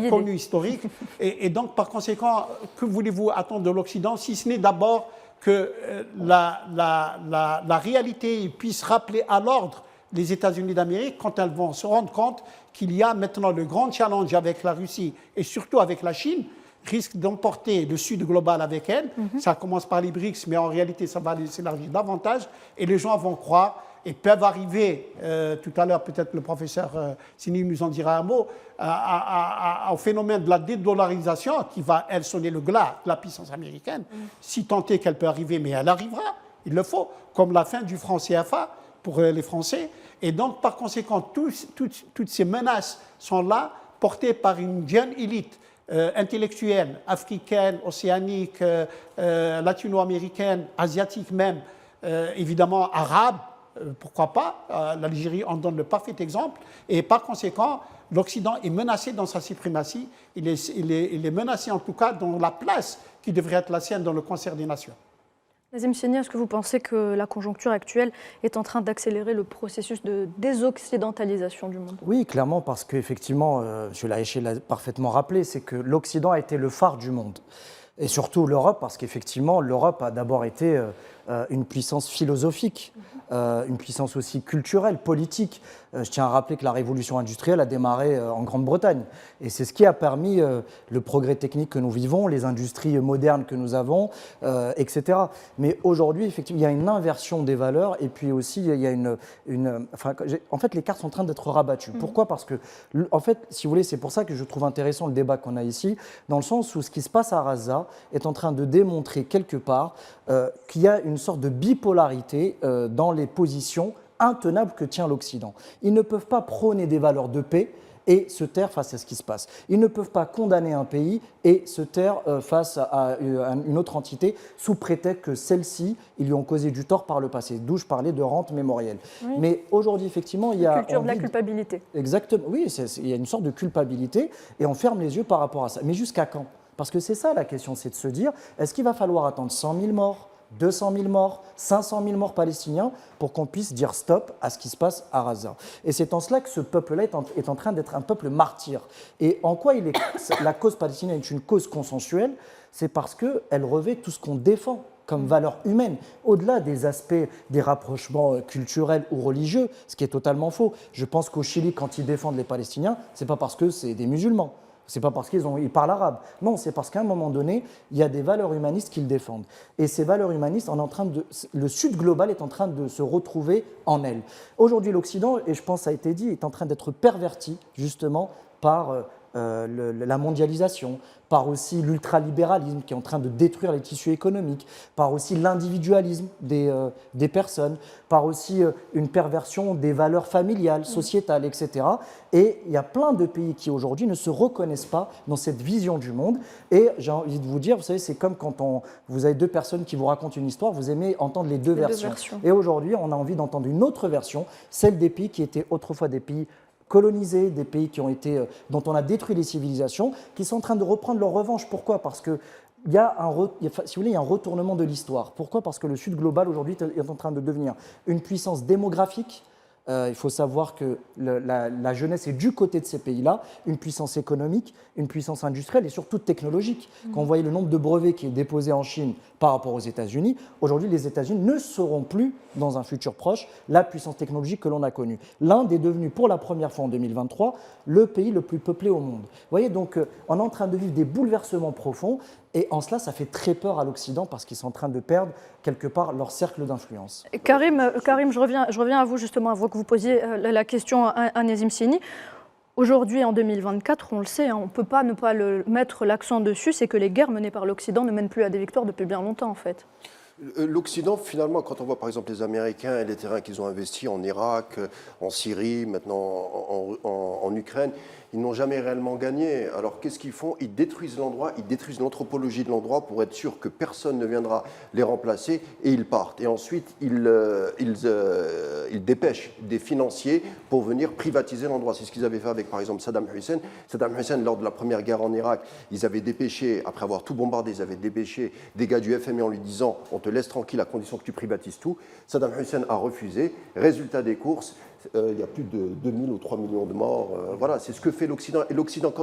connu historique. Et donc, par conséquent, que voulez-vous attendre de l'Occident, si ce n'est d'abord que la réalité puisse rappeler à l'ordre les États-Unis d'Amérique quand elles vont se rendre compte qu'il y a maintenant le grand challenge avec la Russie et surtout avec la Chine, risque d'emporter le Sud global avec elle. Ça commence par les BRICS, mais en réalité, ça va s'élargir davantage. Et les gens vont croire et peuvent arriver, tout à l'heure, peut-être le professeur Sini nous en dira un mot, au phénomène de la dédollarisation qui va, elle, sonner le glas de la puissance américaine, si tant est qu'elle peut arriver, mais elle arrivera, il le faut, comme la fin du franc CFA pour les Français. Et donc, par conséquent, toutes ces menaces sont là, portées par une jeune élite intellectuelle, africaine, océanique, latino-américaine, asiatique même, évidemment arabe, pourquoi pas, l'Algérie en donne le parfait exemple, et par conséquent, l'Occident est menacé dans sa suprématie, il est menacé en tout cas dans la place qui devrait être la sienne dans le concert des nations. Nazim Chiani, est-ce que vous pensez que la conjoncture actuelle est en train d'accélérer le processus de désoccidentalisation du monde ? Oui, clairement, parce qu'effectivement, M. Laïché l'a parfaitement rappelé, c'est que l'Occident a été le phare du monde. Et surtout l'Europe, parce qu'effectivement, l'Europe a d'abord été une puissance philosophique, une puissance aussi culturelle, politique. Je tiens à rappeler que la révolution industrielle a démarré en Grande-Bretagne. Et c'est ce qui a permis le progrès technique que nous vivons, les industries modernes que nous avons, etc. Mais aujourd'hui, effectivement, il y a une inversion des valeurs et puis aussi, il y a en fait, les cartes sont en train d'être rabattues. Pourquoi ? Parce que, en fait, si vous voulez, c'est pour ça que je trouve intéressant le débat qu'on a ici, dans le sens où ce qui se passe à Gaza est en train de démontrer quelque part qu'il y a une sorte de bipolarité dans les positions intenables que tient l'Occident. Ils ne peuvent pas prôner des valeurs de paix et se taire face à ce qui se passe. Ils ne peuvent pas condamner un pays et se taire face à une autre entité sous prétexte que celle-ci, ils lui ont causé du tort par le passé, d'où je parlais de rente mémorielle. Oui. Mais aujourd'hui, effectivement, il y a... La culture de la culpabilité. Exactement, oui, il y a une sorte de culpabilité et on ferme les yeux par rapport à ça. Mais jusqu'à quand ? Parce que c'est ça la question, c'est de se dire, est-ce qu'il va falloir attendre 100 000 morts, 200 000 morts, 500 000 morts palestiniens pour qu'on puisse dire stop à ce qui se passe à Gaza. Et c'est en cela que ce peuple-là est en train d'être un peuple martyr. Et en quoi la cause palestinienne est une cause consensuelle ? C'est parce qu'elle revêt tout ce qu'on défend comme valeur humaine, au-delà des aspects des rapprochements culturels ou religieux, ce qui est totalement faux. Je pense qu'au Chili, quand ils défendent les Palestiniens, ce n'est pas parce que c'est des musulmans. Ce n'est pas parce qu'ils parlent arabe. Non, c'est parce qu'à un moment donné, il y a des valeurs humanistes qu'ils défendent. Et ces valeurs humanistes, le Sud global est en train de se retrouver en elles. Aujourd'hui, l'Occident, et je pense que ça a été dit, est en train d'être perverti justement par la mondialisation, par aussi l'ultralibéralisme qui est en train de détruire les tissus économiques, par aussi l'individualisme des personnes, par aussi une perversion des valeurs familiales, sociétales, etc. Et il y a plein de pays qui aujourd'hui ne se reconnaissent pas dans cette vision du monde. Et j'ai envie de vous dire, vous savez, c'est comme quand vous avez deux personnes qui vous racontent une histoire, vous aimez entendre les deux versions. Et aujourd'hui, on a envie d'entendre une autre version, celle des pays qui étaient autrefois des pays colonisés, des pays dont on a détruit les civilisations, qui sont en train de reprendre leur revanche. Pourquoi ? Parce que il y a si vous voulez, il y a un retournement de l'histoire. Pourquoi? Parce que le Sud global aujourd'hui est en train de devenir une puissance démographique. Il faut savoir que la jeunesse est du côté de ces pays-là, une puissance économique, une puissance industrielle et surtout technologique. Quand vous voyez le nombre de brevets qui est déposé en Chine par rapport aux États-Unis, aujourd'hui les États-Unis ne seront plus, dans un futur proche, la puissance technologique que l'on a connue. L'Inde est devenue pour la première fois en 2023 le pays le plus peuplé au monde. Vous voyez, donc on est en train de vivre des bouleversements profonds et en cela ça fait très peur à l'Occident parce qu'ils sont en train de perdre quelque part leur cercle d'influence. Karim, je reviens à vous justement avant que vous posiez la question à Nazim Sini. Aujourd'hui, en 2024, on le sait, on ne peut pas ne pas mettre l'accent dessus, c'est que les guerres menées par l'Occident ne mènent plus à des victoires depuis bien longtemps en fait. L'Occident, finalement, quand on voit par exemple les Américains et les terrains qu'ils ont investis en Irak, en Syrie, maintenant en Ukraine, ils n'ont jamais réellement gagné. Alors qu'est-ce qu'ils font? Ils détruisent l'endroit, ils détruisent l'anthropologie de l'endroit pour être sûr que personne ne viendra les remplacer et ils partent. Et ensuite, ils dépêchent des financiers pour venir privatiser l'endroit. C'est ce qu'ils avaient fait avec, par exemple, Saddam Hussein. Saddam Hussein, lors de la première guerre en Irak, ils avaient dépêché, après avoir tout bombardé, ils avaient dépêché des gars du FMI en lui disant « on te laisse tranquille à condition que tu privatises tout ». Saddam Hussein a refusé. Résultat des courses, il y a plus de 2000 ou 3 millions de morts. Voilà, c'est ce que fait l'Occident. Et l'Occident,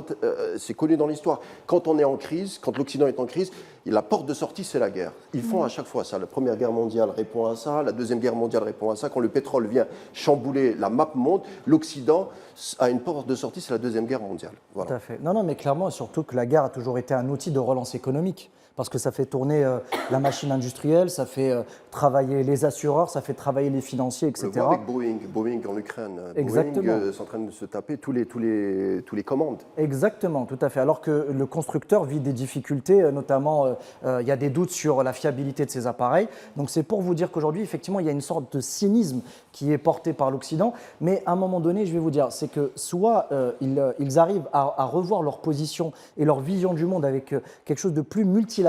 c'est connu dans l'histoire, quand on est en crise, quand l'Occident est en crise, la porte de sortie, c'est la guerre. Ils font à chaque fois ça. La Première Guerre mondiale répond à ça, la Deuxième Guerre mondiale répond à ça. Quand le pétrole vient chambouler la map monde, l'Occident a une porte de sortie, c'est la Deuxième Guerre mondiale. Voilà. Tout à fait. Non, mais clairement, surtout que la guerre a toujours été un outil de relance économique. Parce que ça fait tourner la machine industrielle, ça fait travailler les assureurs, ça fait travailler les financiers, etc. On le voit avec Boeing en Ukraine. Exactement. Boeing est en train de se taper tous les commandes. Exactement, tout à fait. Alors que le constructeur vit des difficultés, notamment il y a des doutes sur la fiabilité de ses appareils. Donc c'est pour vous dire qu'aujourd'hui, effectivement, il y a une sorte de cynisme qui est porté par l'Occident. Mais à un moment donné, je vais vous dire, c'est que soit ils arrivent à revoir leur position et leur vision du monde avec quelque chose de plus multilatéral,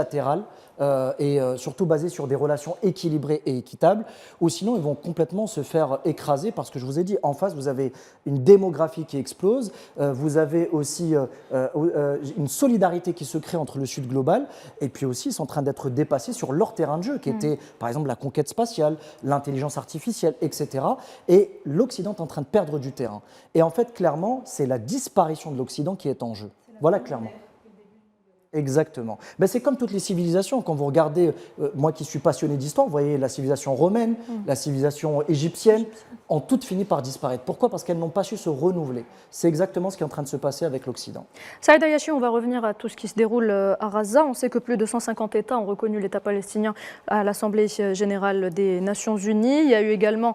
et surtout basé sur des relations équilibrées et équitables, ou sinon ils vont complètement se faire écraser parce que je vous ai dit, en face vous avez une démographie qui explose, vous avez aussi une solidarité qui se crée entre le Sud global, et puis aussi ils sont en train d'être dépassés sur leur terrain de jeu qui était par exemple la conquête spatiale, l'intelligence artificielle, etc. Et l'Occident est en train de perdre du terrain. Et en fait clairement c'est la disparition de l'Occident qui est en jeu. Voilà clairement. Exactement. Ben, c'est comme toutes les civilisations. Quand vous regardez, moi qui suis passionné d'histoire, vous voyez la civilisation romaine, la civilisation égyptienne, ont toutes fini par disparaître. Pourquoi? Parce qu'elles n'ont pas su se renouveler. C'est exactement ce qui est en train de se passer avec l'Occident. Saïd Ayachi, on va revenir à tout ce qui se déroule à Gaza. On sait que plus de 150 États ont reconnu l'État palestinien à l'Assemblée générale des Nations Unies. Il y a eu également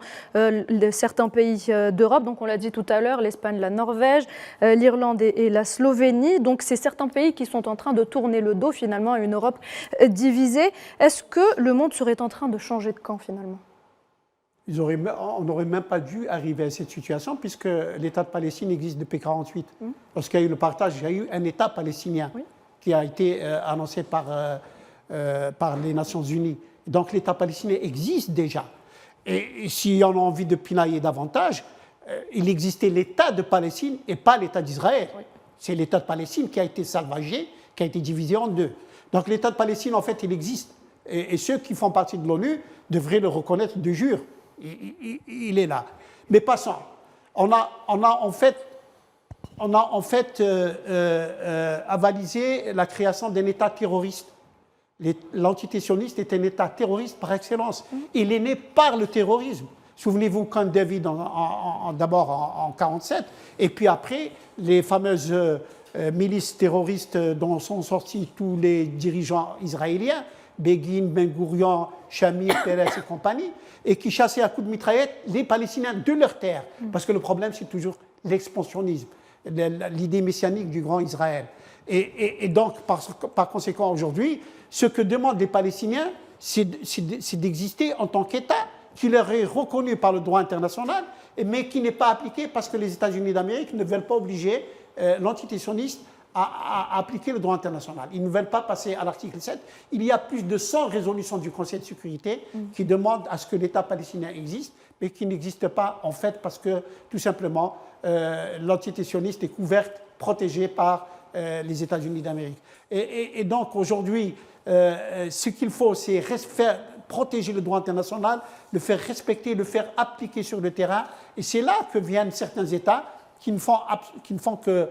certains pays d'Europe, donc on l'a dit tout à l'heure, l'Espagne, la Norvège, l'Irlande et la Slovénie. Donc c'est certains pays qui sont en train de tourner le dos finalement à une Europe divisée. Est-ce que le monde serait en train de changer de camp finalement? On n'aurait même pas dû arriver à cette situation puisque l'État de Palestine existe depuis 1948. Lorsqu'il y a eu le partage, il y a eu un État palestinien qui a été annoncé par les Nations Unies. Donc l'État palestinien existe déjà. Et si on a envie de pinailler davantage, il existait l'État de Palestine et pas l'État d'Israël. C'est l'État de Palestine qui a été salvagé, qui a été divisé en deux. Donc l'État de Palestine, en fait, il existe. Et ceux qui font partie de l'ONU devraient le reconnaître de jure. Il est là. Mais passons. On a en fait avalisé la création d'un État terroriste. L'entité sioniste est un État terroriste par excellence. Il est né par le terrorisme. Souvenez-vous, Camp David d'abord en 1947, et puis après, les fameuses milices terroristes dont sont sortis tous les dirigeants israéliens, Begin, Ben Gurion, Shamir, Peres et compagnie, et qui chassaient à coups de mitraillette les Palestiniens de leur terre. Parce que le problème, c'est toujours l'expansionnisme, l'idée messianique du grand Israël. Et donc, par conséquent, aujourd'hui, ce que demandent les Palestiniens, c'est d'exister en tant qu'État qui leur est reconnu par le droit international, mais qui n'est pas appliqué parce que les États-Unis d'Amérique ne veulent pas obliger l'entité sioniste à appliquer le droit international. Ils ne veulent pas passer à l'article 7. Il y a plus de 100 résolutions du Conseil de sécurité qui demandent à ce que l'État palestinien existe, mais qui n'existe pas en fait parce que tout simplement l'entité sioniste est couverte, protégée par les États-Unis d'Amérique. Et donc aujourd'hui, ce qu'il faut, c'est protéger le droit international, le faire respecter, le faire appliquer sur le terrain. Et c'est là que viennent certains États qui ne font que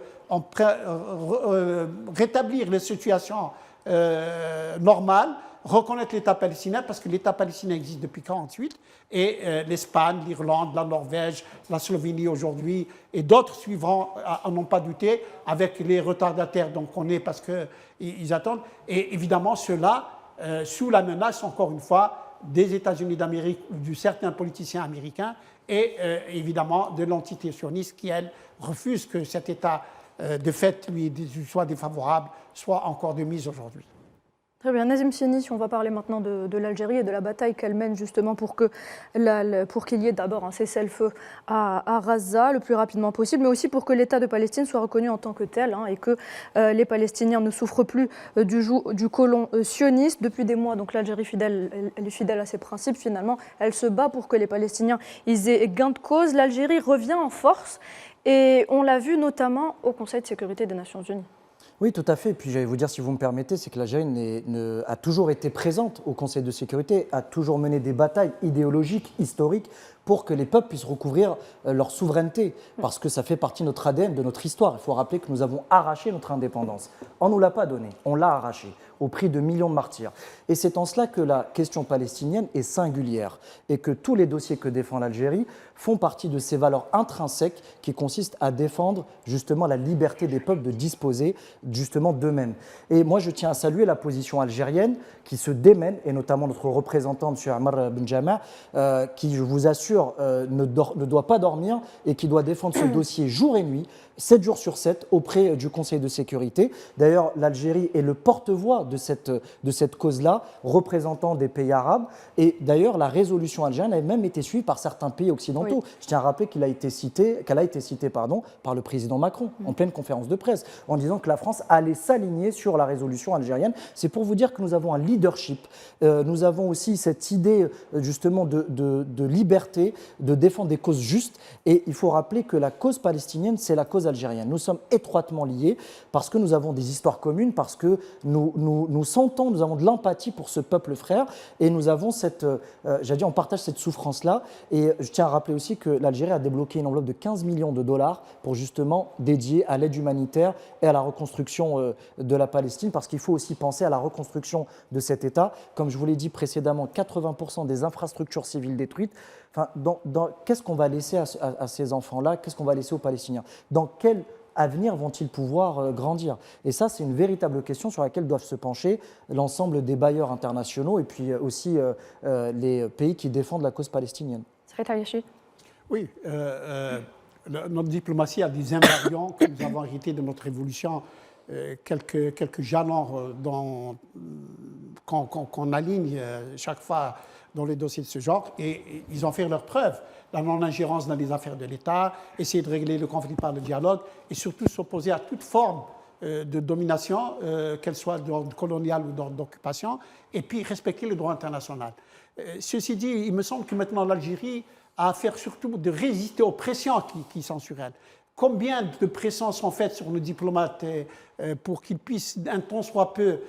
rétablir les situations normales, reconnaître l'État palestinien, parce que l'État palestinien existe depuis 1948, et l'Espagne, l'Irlande, la Norvège, la Slovénie aujourd'hui, et d'autres suivront, en n'ont pas douté, avec les retardataires dont on est, parce qu'ils attendent. Et évidemment, ceux-là, sous la menace, encore une fois, des États-Unis d'Amérique ou de certains politiciens américains, et évidemment de l'entité sioniste qui, elle, refuse que cet État, de fait, lui soit défavorable, soit encore de mise aujourd'hui. Très bien. Nazim Sieni, on va parler maintenant de l'Algérie et de la bataille qu'elle mène justement pour qu'il y ait d'abord un cessez-le-feu à Gaza le plus rapidement possible, mais aussi pour que l'État de Palestine soit reconnu en tant que tel et que les Palestiniens ne souffrent plus du colon sioniste. Depuis des mois, donc l'Algérie elle est fidèle à ses principes. Finalement, elle se bat pour que les Palestiniens aient gain de cause. L'Algérie revient en force et on l'a vu notamment au Conseil de sécurité des Nations Unies. Oui, tout à fait. Puis j'allais vous dire, si vous me permettez, c'est que l'Algérie a toujours été présente au Conseil de sécurité, a toujours mené des batailles idéologiques, historiques, pour que les peuples puissent recouvrir leur souveraineté, parce que ça fait partie de notre ADN, de notre histoire. Il faut rappeler que nous avons arraché notre indépendance. On ne nous l'a pas donnée, on l'a arrachée, au prix de millions de martyrs. Et c'est en cela que la question palestinienne est singulière, et que tous les dossiers que défend l'Algérie font partie de ces valeurs intrinsèques qui consistent à défendre justement la liberté des peuples de disposer justement d'eux-mêmes. Et moi, je tiens à saluer la position algérienne qui se démène, et notamment notre représentant, M. Ammar Benjama, qui, je vous assure, ne doit pas dormir et qui doit défendre ce dossier jour et nuit, 7 jours sur 7, auprès du Conseil de sécurité. D'ailleurs, l'Algérie est le porte-voix de cette cause-là, représentant des pays arabes. Et d'ailleurs, la résolution algérienne a même été suivie par certains pays occidentaux. Oui. Je tiens à rappeler qu'elle a été citée par le président Macron, en pleine conférence de presse, en disant que la France allait s'aligner sur la résolution algérienne. C'est pour vous dire que nous avons un leadership. Nous avons aussi cette idée, justement, de liberté, de défendre des causes justes. Et il faut rappeler que la cause palestinienne, c'est la cause algérienne. Nous sommes étroitement liés parce que nous avons des histoires communes, parce que nous sentons, nous avons de l'empathie pour ce peuple frère et nous avons on partage cette souffrance-là. Et je tiens à rappeler aussi que l'Algérie a débloqué une enveloppe de 15 millions de dollars pour justement dédier à l'aide humanitaire et à la reconstruction de la Palestine, parce qu'il faut aussi penser à la reconstruction de cet État. Comme je vous l'ai dit précédemment, 80% des infrastructures civiles détruites. Enfin, qu'est-ce qu'on va laisser à ces enfants-là? Qu'est-ce qu'on va laisser aux Palestiniens? Dans quel avenir vont-ils pouvoir grandir? Et ça, c'est une véritable question sur laquelle doivent se pencher l'ensemble des bailleurs internationaux et puis aussi les pays qui défendent la cause palestinienne. Oui, notre diplomatie a des invariants que nous avons hérités de notre révolution, quelques jalons qu'on aligne chaque fois dans les dossiers de ce genre, et ils ont fait leurs preuves. La non-ingérence dans les affaires de l'État, essayer de régler le conflit par le dialogue, et surtout s'opposer à toute forme de domination, qu'elle soit d'ordre colonial ou d'ordre d'occupation, et puis respecter le droit international. Ceci dit, il me semble que maintenant l'Algérie a affaire surtout de résister aux pressions qui sont sur elle. Combien de pressions sont faites sur nos diplomates pour qu'ils puissent, un temps soit peu,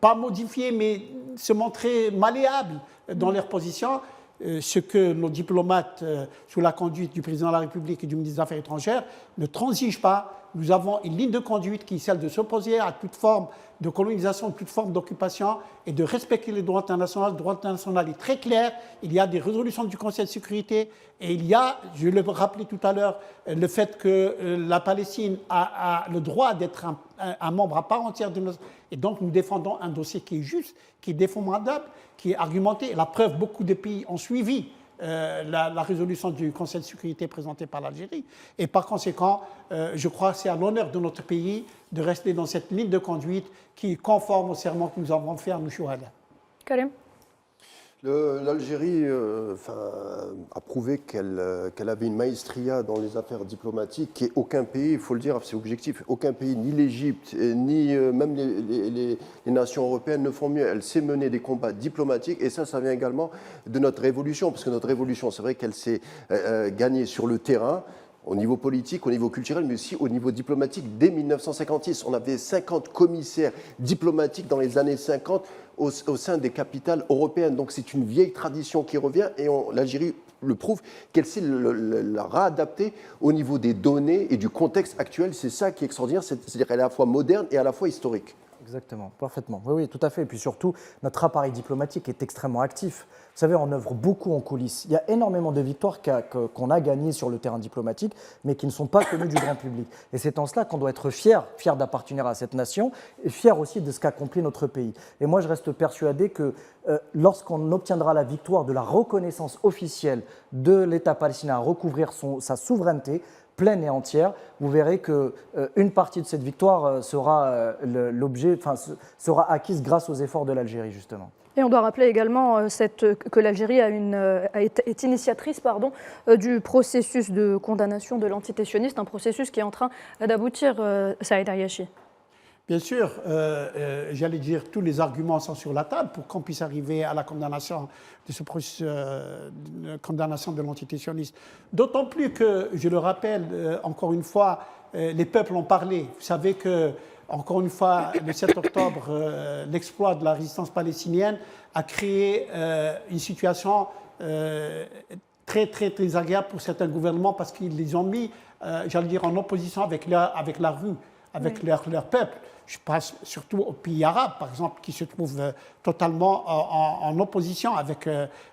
pas modifier, mais se montrer malléables dans leurs positions, ce que nos diplomates, sous la conduite du président de la République et du ministre des Affaires étrangères, ne transigent pas. Nous avons une ligne de conduite qui est celle de s'opposer à toute forme de colonisation, toute forme d'occupation et de respecter le droit international. Le droit international est très clair. Il y a des résolutions du Conseil de sécurité et il y a, je le rappelais tout à l'heure, le fait que la Palestine a le droit d'être un membre à part entière de notre... Et donc nous défendons un dossier qui est juste, qui est défendable, qui est argumenté. La preuve, beaucoup de pays ont suivi la résolution du Conseil de sécurité présentée par l'Algérie. Et par conséquent, je crois que c'est à l'honneur de notre pays de rester dans cette ligne de conduite qui est conforme au serment que nous avons fait à nos Chouhada. Karim. L'Algérie a prouvé qu'elle avait une maestria dans les affaires diplomatiques et aucun pays, il faut le dire, c'est objectif, aucun pays, ni l'Égypte, ni même les nations européennes ne font mieux. Elle sait mener des combats diplomatiques et ça vient également de notre révolution, parce que notre révolution, c'est vrai qu'elle s'est gagnée sur le terrain. au niveau politique, au niveau culturel, mais aussi au niveau diplomatique. Dès 1956, on avait 50 commissaires diplomatiques dans les années 50 au sein des capitales européennes. Donc c'est une vieille tradition qui revient et l'Algérie le prouve, qu'elle sait la réadapter au niveau des données et du contexte actuel. C'est ça qui est extraordinaire, c'est-à-dire qu'elle est à la fois moderne et à la fois historique. Exactement, parfaitement. Oui, oui, tout à fait. Et puis surtout, notre appareil diplomatique est extrêmement actif. Vous savez, on œuvre beaucoup en coulisses. Il y a énormément de victoires qu'on a gagnées sur le terrain diplomatique, mais qui ne sont pas connues du grand public. Et c'est en cela qu'on doit être fier d'appartenir à cette nation, et fier aussi de ce qu'accomplit notre pays. Et moi, je reste persuadé que lorsqu'on obtiendra la victoire de la reconnaissance officielle de l'État palestinien à recouvrir sa souveraineté pleine et entière, vous verrez qu'une partie de cette victoire sera acquise grâce aux efforts de l'Algérie, justement. Et on doit rappeler également que l'Algérie est initiatrice du processus de condamnation de l'entité sioniste, un processus qui est en train d'aboutir, Saïd Ayachi. Bien sûr, j'allais dire, tous les arguments sont sur la table pour qu'on puisse arriver à la condamnation de ce processus de condamnation de l'entité sioniste. D'autant plus que, je le rappelle, encore une fois, les peuples ont parlé. Vous savez que, encore une fois, le 7 octobre, l'exploit de la résistance palestinienne a créé une situation très, très, très agréable pour certains gouvernements parce qu'ils les ont mis, j'allais dire, en opposition avec la rue, avec leur peuple. Je pense surtout aux pays arabes, par exemple, qui se trouvent totalement en opposition avec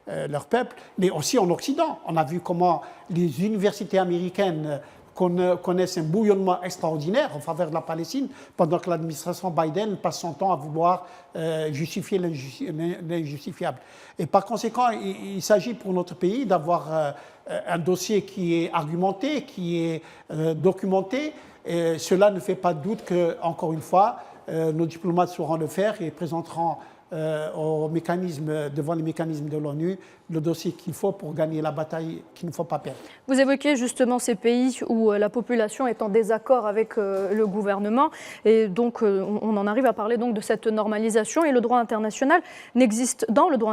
leur peuple, mais aussi en Occident. On a vu comment les universités américaines connaissent un bouillonnement extraordinaire en faveur de la Palestine, pendant que l'administration Biden passe son temps à vouloir justifier l'injustifiable. Et par conséquent, il s'agit pour notre pays d'avoir un dossier qui est argumenté, qui est documenté. Et cela ne fait pas de doute que, encore une fois, nos diplomates sauront le faire et présenteront devant les mécanismes de l'ONU le dossier qu'il faut pour gagner la bataille qu'il ne faut pas perdre. Vous évoquez justement ces pays où la population est en désaccord avec le gouvernement et donc on en arrive à parler donc de cette normalisation et le droit international n'existe le droit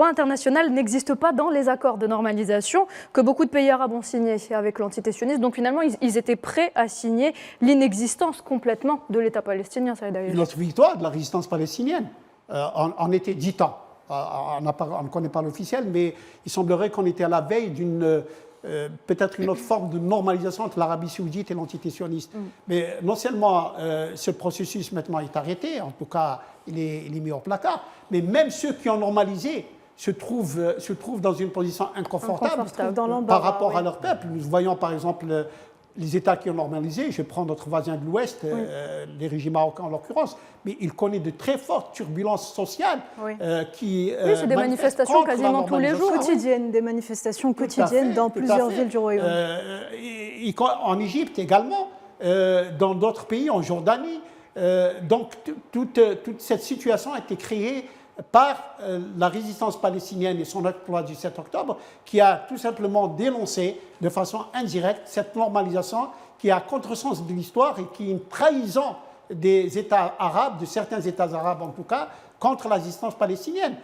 international n'existe pas dans les accords de normalisation que beaucoup de pays arabes ont signés avec l'entité sioniste. Donc finalement, ils étaient prêts à signer l'inexistence complètement de l'État palestinien. Une autre victoire de la résistance palestinienne en était 10 ans. On ne connaît pas l'officiel, mais il semblerait qu'on était à la veille d'une peut-être une autre forme de normalisation entre l'Arabie saoudite et l'entité sioniste. Mais non seulement ce processus maintenant est arrêté, en tout cas il est mis au placard, mais même ceux qui ont normalisé se trouvent dans une position inconfortable par rapport à leur peuple. Nous voyons par exemple les États qui ont normalisé, je prends notre voisin de l'Ouest, les régimes marocains en l'occurrence, mais il connaît de très fortes turbulences sociales qui c'est des manifestations quasiment tous les jours. Quotidiennes, des manifestations quotidiennes dans plusieurs villes du Royaume. En Égypte également, dans d'autres pays, en Jordanie. Donc toute cette situation a été créée par la résistance palestinienne et son exploit du 7 octobre, qui a tout simplement dénoncé de façon indirecte cette normalisation qui est à contresens de l'histoire et qui est une trahison des États arabes, de certains États arabes en tout cas, contre la résistance palestinienne.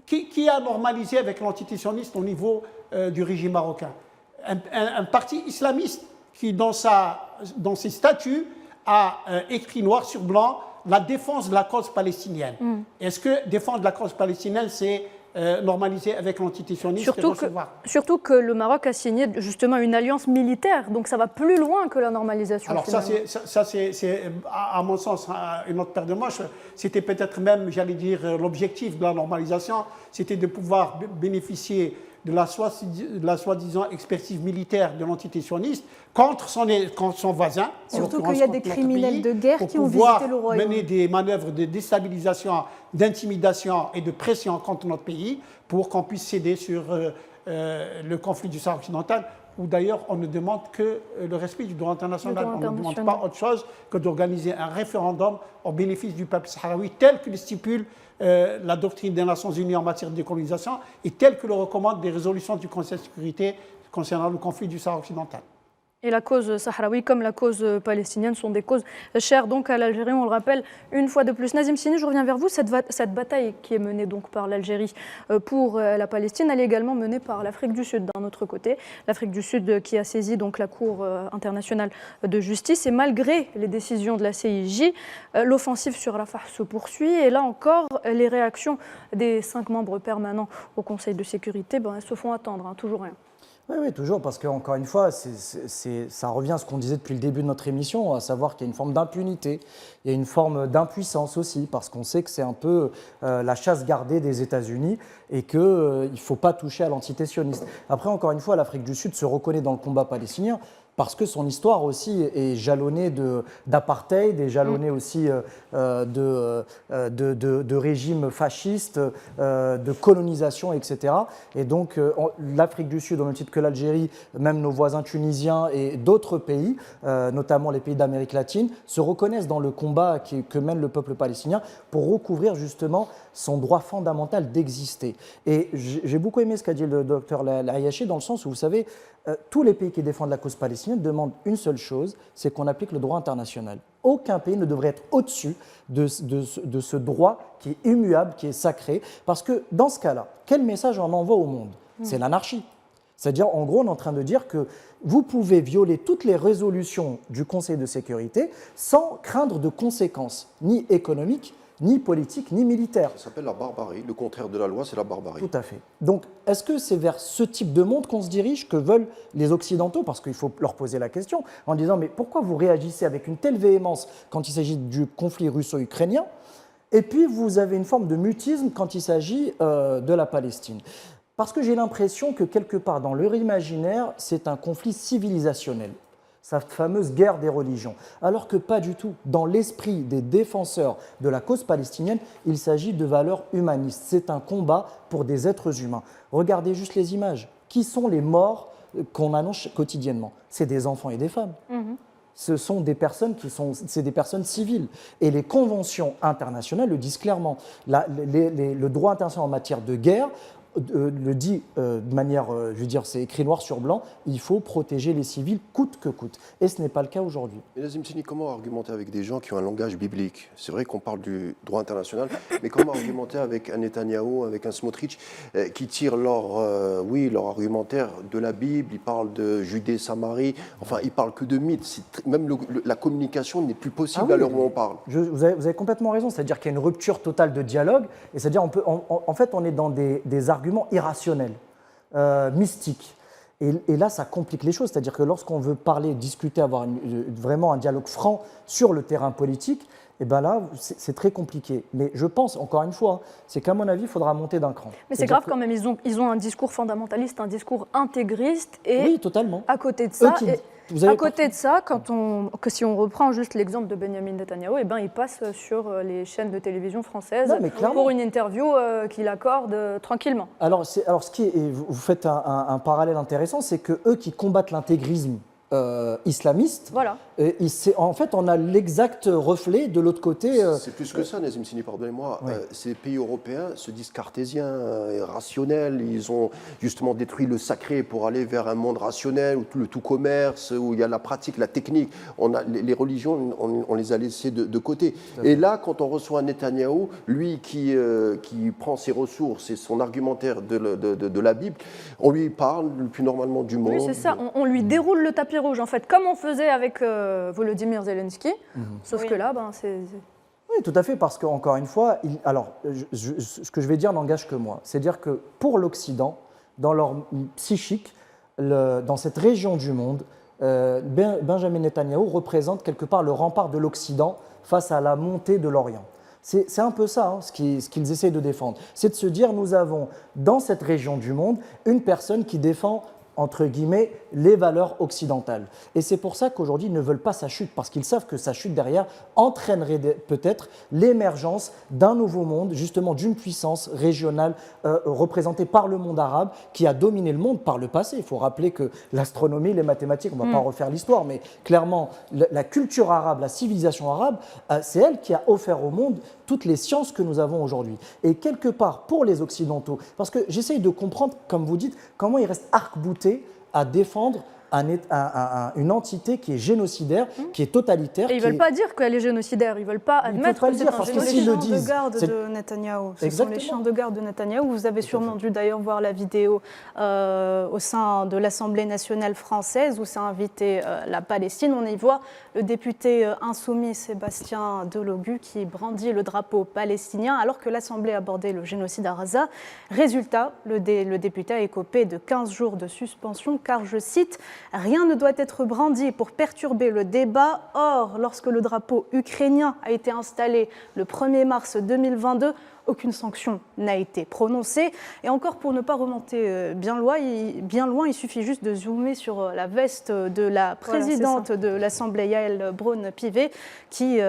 Qui a normalisé avec l'entité sioniste au niveau du régime marocain? Un parti islamiste qui, dans ses statuts, a écrit noir sur blanc la défense de la cause palestinienne. Est-ce que défendre la cause palestinienne, c'est normaliser avec l'entité sioniste surtout que le Maroc a signé justement une alliance militaire, donc ça va plus loin que la normalisation. Alors ça, c'est à mon sens une autre paire de manches. C'était peut-être même, j'allais dire, l'objectif de la normalisation, c'était de pouvoir bénéficier de la soi-disant expertise militaire de l'entité sioniste contre son voisin. Surtout qu'il y a des criminels de guerre qui ont visité le Royaume. Pour pouvoir mener des manœuvres de déstabilisation, d'intimidation et de pression contre notre pays pour qu'on puisse céder sur le conflit du Sahara occidental, où d'ailleurs on ne demande que le respect du droit international. On ne demande pas autre chose que d'organiser un référendum au bénéfice du peuple sahraoui tel que le stipule la doctrine des Nations Unies en matière de décolonisation et tel que le recommandent des résolutions du Conseil de sécurité concernant le conflit du Sahara occidental. Et la cause sahraoui comme la cause palestinienne sont des causes chères donc à l'Algérie, on le rappelle une fois de plus. Nazim Sini, je reviens vers vous. Cette bataille qui est menée donc par l'Algérie pour la Palestine, elle est également menée par l'Afrique du Sud d'un autre côté. L'Afrique du Sud qui a saisi donc la Cour internationale de justice. Et malgré les décisions de la CIJ, l'offensive sur Rafah se poursuit. Et là encore, les réactions des 5 membres permanents au Conseil de sécurité, elles se font attendre, toujours rien. Oui, toujours, parce qu'encore une fois, ça revient à ce qu'on disait depuis le début de notre émission, à savoir qu'il y a une forme d'impunité, il y a une forme d'impuissance aussi, parce qu'on sait que c'est un peu la chasse gardée des États-Unis et qu'il ne faut pas toucher à l'entité sioniste. Après, encore une fois, l'Afrique du Sud se reconnaît dans le combat palestinien, parce que son histoire aussi est jalonnée d'apartheid, est jalonnée aussi de régimes fascistes, de colonisation, etc. Et donc l'Afrique du Sud, au même titre que l'Algérie, même nos voisins tunisiens et d'autres pays, notamment les pays d'Amérique latine, se reconnaissent dans le combat que mène le peuple palestinien pour recouvrir justement son droit fondamental d'exister. Et j'ai beaucoup aimé ce qu'a dit le docteur Layaché, dans le sens où, vous savez, tous les pays qui défendent la cause palestinienne demandent une seule chose, c'est qu'on applique le droit international. Aucun pays ne devrait être au-dessus de ce droit qui est immuable, qui est sacré, parce que dans ce cas-là, quel message on envoie au monde? C'est l'anarchie. C'est-à-dire, en gros, on est en train de dire que vous pouvez violer toutes les résolutions du Conseil de sécurité sans craindre de conséquences, ni économiques, ni politique, ni militaire. Ça s'appelle la barbarie. Le contraire de la loi, c'est la barbarie. Tout à fait. Donc, est-ce que c'est vers ce type de monde qu'on se dirige, que veulent les Occidentaux? Parce qu'il faut leur poser la question, en disant, mais pourquoi vous réagissez avec une telle véhémence quand il s'agit du conflit russo-ukrainien, et puis vous avez une forme de mutisme quand il s'agit de la Palestine? Parce que j'ai l'impression que quelque part dans leur imaginaire, c'est un conflit civilisationnel, cette fameuse guerre des religions, alors que pas du tout. Dans l'esprit des défenseurs de la cause palestinienne, il s'agit de valeurs humanistes. C'est un combat pour des êtres humains. Regardez juste les images. Qui sont les morts qu'on annonce quotidiennement? C'est des enfants et des femmes. Ce sont des personnes c'est des personnes civiles. Et les conventions internationales le disent clairement. Le droit international en matière de guerre le dit de manière, je veux dire, c'est écrit noir sur blanc, il faut protéger les civils coûte que coûte. Et ce n'est pas le cas aujourd'hui. Mais Nazim Sini, comment argumenter avec des gens qui ont un langage biblique? C'est vrai qu'on parle du droit international, mais comment argumenter avec un Netanyahou, avec un Smotrich, qui tirent leur argumentaire de la Bible, ils parlent de Judée, Samarie, enfin, ils parlent que de mythes. Même la communication n'est plus possible à l'heure où on parle. Vous avez complètement raison, c'est-à-dire qu'il y a une rupture totale de dialogue, et c'est-à-dire en fait, on est dans des arguments irrationnels, mystiques. Et là, ça complique les choses. C'est-à-dire que lorsqu'on veut parler, discuter, avoir vraiment un dialogue franc sur le terrain politique, et bien là, c'est très compliqué. Mais je pense, encore une fois, c'est qu'à mon avis, il faudra monter d'un cran. Mais c'est grave quand même, ils ont un discours fondamentaliste, un discours intégriste. Et oui, totalement. À côté de ça... si on reprend juste l'exemple de Benjamin Netanyahou, il passe sur les chaînes de télévision françaises pour une interview qu'il accorde tranquillement. Alors, vous faites un parallèle intéressant, c'est que eux qui combattent l'intégrisme islamiste, voilà. En fait, on a l'exact reflet de l'autre côté. C'est plus que ça, Nazim Sini, pardonnez-moi. Ouais. Ces pays européens se disent cartésiens, rationnels. Ils ont justement détruit le sacré pour aller vers un monde rationnel, où le tout commerce, où il y a la pratique, la technique. Les religions, on les a laissées de côté. Et là, quand on reçoit un Netanyahou, lui qui prend ses ressources et son argumentaire de la Bible, on lui parle le plus normalement du monde. Oui, c'est ça. On lui déroule le tapis rouge, en fait, comme on faisait avec Volodymyr Zelensky, sauf que là, c'est... Oui, tout à fait, parce qu'encore une fois, ce que je vais dire n'engage que moi. C'est-à-dire que pour l'Occident, dans leur psychique, dans cette région du monde, Benjamin Netanyahou représente quelque part le rempart de l'Occident face à la montée de l'Orient. C'est un peu ça, ce qu'ils essaient de défendre. C'est de se dire, nous avons dans cette région du monde une personne qui défend, entre guillemets, les valeurs occidentales. Et c'est pour ça qu'aujourd'hui, ils ne veulent pas sa chute, parce qu'ils savent que sa chute derrière entraînerait peut-être l'émergence d'un nouveau monde, justement d'une puissance régionale représentée par le monde arabe, qui a dominé le monde par le passé. Il faut rappeler que l'astronomie, les mathématiques, on ne va pas refaire l'histoire, mais clairement, la culture arabe, la civilisation arabe, c'est elle qui a offert au monde toutes les sciences que nous avons aujourd'hui. Et quelque part, pour les Occidentaux, parce que j'essaye de comprendre, comme vous dites, comment ils restent arc-boutés à défendre une entité qui est génocidaire, qui est totalitaire. Et ils ne veulent pas dire qu'elle est génocidaire, ils ne veulent pas admettre que c'est un Ce sont les génocide. champs de garde de Netanyahou. Ce sont les champs de garde de Netanyahou. Vous avez sûrement dû d'ailleurs voir la vidéo au sein de l'Assemblée nationale française où s'est invitée la Palestine. On y voit le député insoumis Sébastien Delogu qui brandit le drapeau palestinien alors que l'Assemblée abordait le génocide à Gaza. Résultat, le député a écopé de 15 jours de suspension car, je cite, « Rien ne doit être brandi pour perturber le débat. Or, lorsque le drapeau ukrainien a été installé le 1er mars 2022, aucune sanction n'a été prononcée. » Et encore, pour ne pas remonter bien loin, il suffit juste de zoomer sur la veste de la présidente de l'Assemblée, Yael Braun-Pivet, qui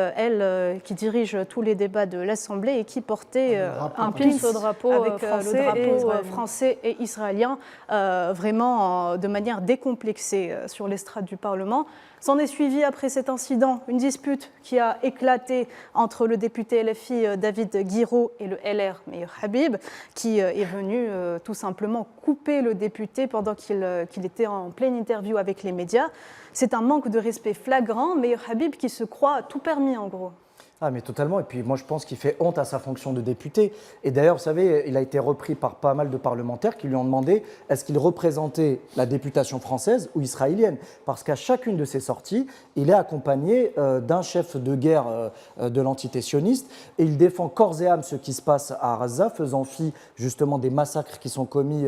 dirige tous les débats de l'Assemblée et qui portait un pin au drapeau avec le drapeau français et israélien, vraiment de manière décomplexée sur l'estrade du Parlement. S'en est suivi après cet incident une dispute qui a éclaté entre le député LFI David Guiraud et le LR Meir Habib, qui est venu tout simplement couper le député pendant qu'il était en pleine interview avec les médias. C'est un manque de respect flagrant, Meir Habib qui se croit tout permis en gros. Ah mais totalement, et puis moi je pense qu'il fait honte à sa fonction de député. Et d'ailleurs, vous savez, il a été repris par pas mal de parlementaires qui lui ont demandé est-ce qu'il représentait la députation française ou israélienne. Parce qu'à chacune de ses sorties, il est accompagné d'un chef de guerre de l'entité sioniste et il défend corps et âme ce qui se passe à Gaza, faisant fi justement des massacres qui sont commis